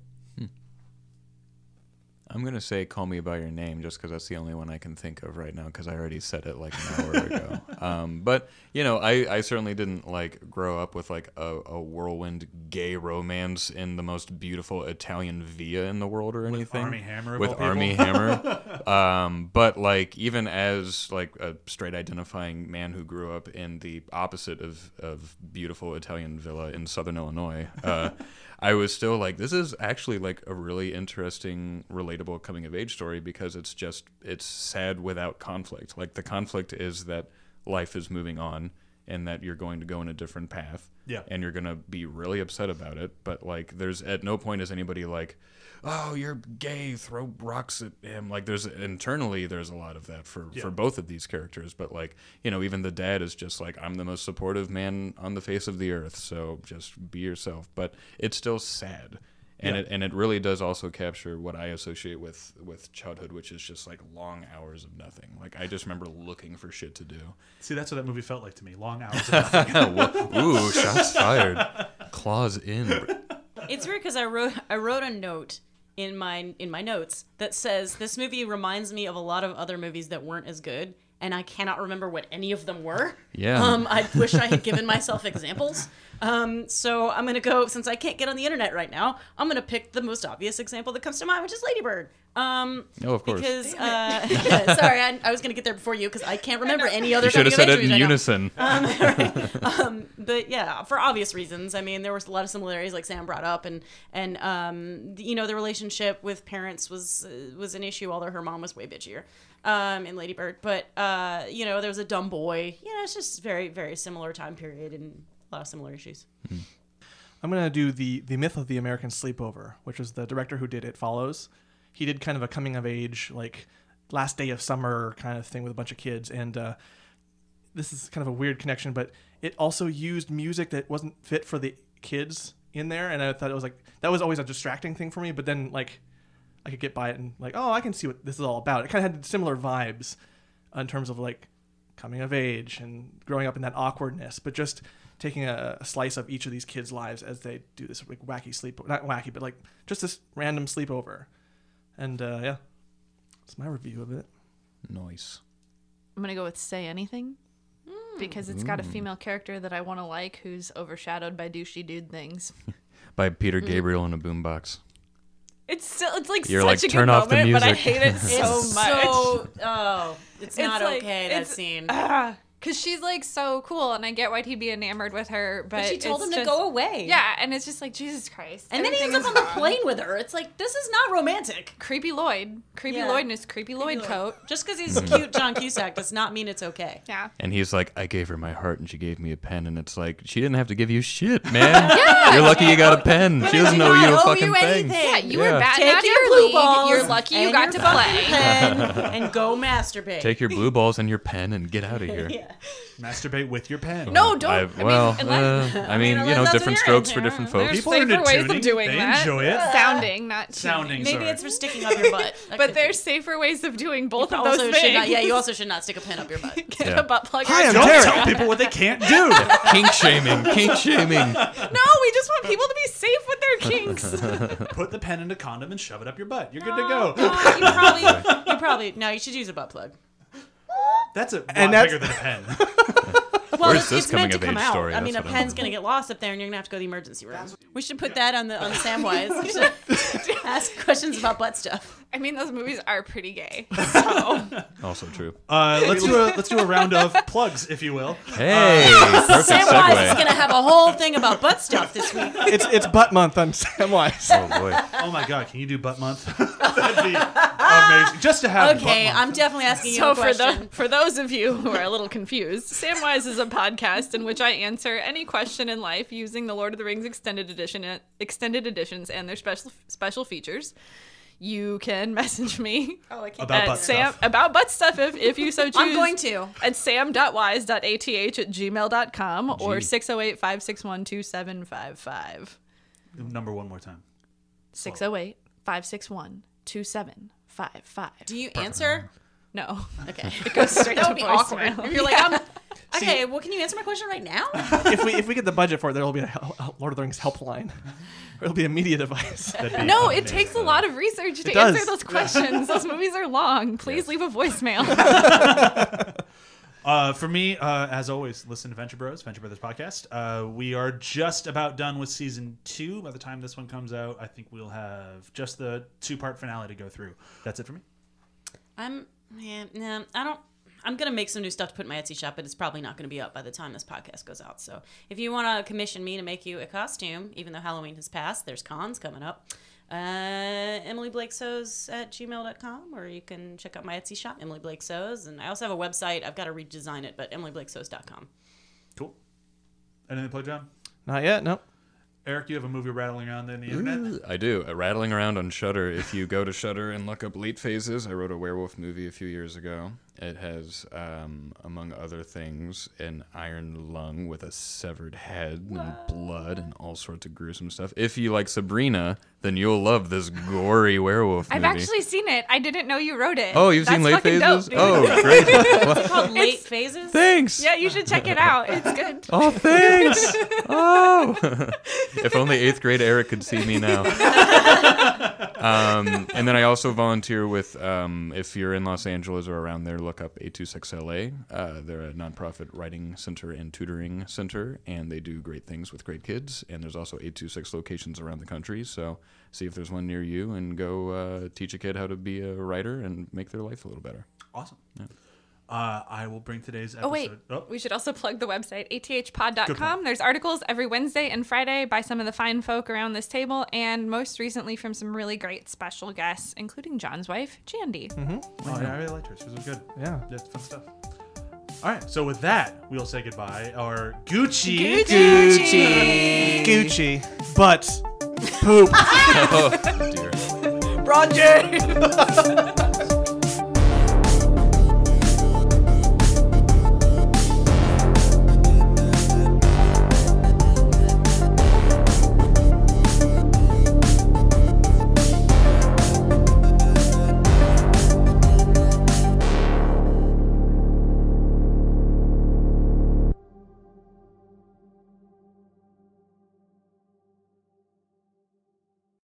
I'm gonna say "Call Me by Your Name" just because that's the only one I can think of right now because I already said it like an hour ago. But I certainly didn't like grow up with like a whirlwind gay romance in the most beautiful Italian villa in the world or anything. Armie Hammer, of with all people. Armie Hammer. But like even as like a straight identifying man who grew up in the opposite of beautiful Italian villa in Southern Illinois. I was still like, this is actually like a really interesting, relatable coming of age story because it's sad without conflict. Like the conflict is that life is moving on and that you're going to go in a different path. Yeah. And you're going to be really upset about it. But like, there's at no point is anybody like, "Oh, you're gay, throw rocks at him." Like internally there's a lot of that for both of these characters. But like, even the dad is just like, "I'm the most supportive man on the face of the earth. So just be yourself." But it's still sad. And it really does also capture what I associate with childhood, which is just like long hours of nothing. Like I just remember looking for shit to do. See, that's what that movie felt like to me. Long hours of nothing. Ooh, shots fired. Claws in. It's weird because I wrote a note in my notes that says this movie reminds me of a lot of other movies that weren't as good, and I cannot remember what any of them were. Yeah. I wish I had given myself examples. So I'm gonna go, since I can't get on the internet right now, I'm gonna pick the most obvious example that comes to mind, which is Lady Bird. of course. Because, sorry, I was going to get there before you because I can't remember any other You should have said it in movies I know. unison. But yeah, for obvious reasons. I mean, there was a lot of similarities, like Sam brought up, and the relationship with parents was an issue, although her mom was way bitchier in Lady Bird. But there was a dumb boy. It's just very, very similar time period and a lot of similar issues. I'm going to do the Myth of the American Sleepover, which was the director who did It Follows. He did kind of a coming of age, like last day of summer kind of thing with a bunch of kids. And this is kind of a weird connection, but it also used music that wasn't fit for the kids in there. And I thought it was like, that was always a distracting thing for me. But then like I could get by it and like, oh, I can see what this is all about. It kind of had similar vibes in terms of like coming of age and growing up in that awkwardness, but just taking a slice of each of these kids' lives as they do this like wacky sleep, not wacky, but like just this random sleepover. And yeah, that's my review of it. Nice. I'm gonna go with Say Anything because it's got a female character that I want to like who's overshadowed by douchey dude things. By Peter Gabriel in a boombox. It's like You're such like, a turn good off the moment, but I music. hate it so much. It's not like- okay, that it's- scene. Because she's like so cool, and I get why he'd be enamored with her, but She told it's him to just- go away. Yeah, and it's just like Jesus Christ. And then he ends up on everything the is plane wrong. with her. It's like, this is not romantic. Creepy Lloyd Yeah. in his creepy Lloyd coat. Just because he's cute John Cusack does not mean it's okay. Yeah. And he's like, I gave her my heart and she gave me a pen. And it's like, she didn't have to give you shit, man. You're lucky you got a pen. She doesn't know you a owe fucking you thing. anything. Yeah, you Yeah. were batting Take out your your blue league. balls. You're lucky you and got your to fucking play. pen and go masturbate. Take your blue balls and your pen and get out of here. Yeah. Masturbate with your pen. No, don't. I mean, unless that's different what strokes you're for into. different There's folks. People are safer into ways tuning. of doing They that. enjoy it. Sounding, not Sounding. tuning. Maybe Sorry. it's for sticking up your butt. That But could there's be. safer ways of doing both You of those also things. should not. Yeah, you also should not stick a pen up your butt. Get Yeah. a butt plug. Hi, I'm Don't Derek. tell people what they can't do. Kink shaming. Kink shaming. No, we just want people to be safe with their kinks. Put the pen in a condom and shove it up your butt. You're good to go. You probably. No, you should use a butt plug. That's a lot And that's- bigger than a pen. Well, Where's it's, this it's meant to coming of come age out. story? I mean, a That's what I'm pen's gonna get lost up there, and you're gonna have to go to the emergency room. We should put that on the Samwise. We should ask questions about butt stuff. I mean, those movies are pretty gay. So Also true. Let's do a round of plugs, if you will. Hey, perfect Samwise is segue. gonna have a whole thing about butt stuff this week. It's butt month on Samwise. Oh boy. Oh my God, can you do butt month? That'd be amazing. Just to have Okay, butt month. I'm definitely asking you So a question. for those of you who are a little confused, Samwise is a podcast in which I answer any question in life using the Lord of the Rings extended editions and their special features. You can message me About at butt stuff. about butt stuff if you so choose. I'm going to. At sam.wise.ath@gmail.com or 608-561-2755. Number one more time. 608-561-2755. Do you answer? No. Okay. It goes straight That to would be voicemail. awkward. You're like, okay, well, can you answer my question right now? if we get the budget for it, there will be a Lord of the Rings helpline. Or it'll be a media device. That'd be No, it amazing. takes a lot of research to does. answer those questions. Those movies are long. Please leave a voicemail. For me, as always, listen to Venture Brothers podcast. We are just about done with season 2. By the time this one comes out, I think we'll have just the 2-part finale to go through. That's it for me. I'm gonna make some new stuff to put in my Etsy shop, but it's probably not gonna be up by the time this podcast goes out. So if you want to commission me to make you a costume, even though Halloween has passed, there's cons coming up. Emily Blake Sews at gmail.com, or you can check out my Etsy shop, Emily Blake Sews, and I also have a website. I've got to redesign it, but emilyblakesewz.com. Cool. Anything to play, John? Not yet, no. Eric, you have a movie rattling around in the internet? I do. Rattling around on Shudder. If you go to Shudder and look up Late Phases, I wrote a werewolf movie a few years ago. It has, among other things, an iron lung with a severed head and blood and all sorts of gruesome stuff. If you like Sabrina, then you'll love this gory werewolf movie. I've actually seen it. I didn't know you wrote it. Oh, you've seen That's Late fucking Phases? dope, dude. Oh, great. It's called Late Phases. Thanks. Yeah, you should check it out. It's good. Oh, thanks. Oh. If only 8th grade Eric could see me now. And then I also volunteer with, if you're in Los Angeles or around there, look up 826LA. They're a nonprofit writing center and tutoring center, and they do great things with great kids. And there's also 826 locations around the country. So see if there's one near you and go teach a kid how to be a writer and make their life a little better. Awesome. Yeah. I will bring today's episode. Oh, wait. Oh. We should also plug the website, Good athpod.com. point. There's articles every Wednesday and Friday by some of the fine folk around this table, and most recently from some really great special guests, including John's wife, Jandy. Oh, yeah, I really liked her. She was good. Yeah. That's fun stuff. All right, so with that, we'll say goodbye. Or Gucci. Gucci. But poop. Oh, dear. Roger.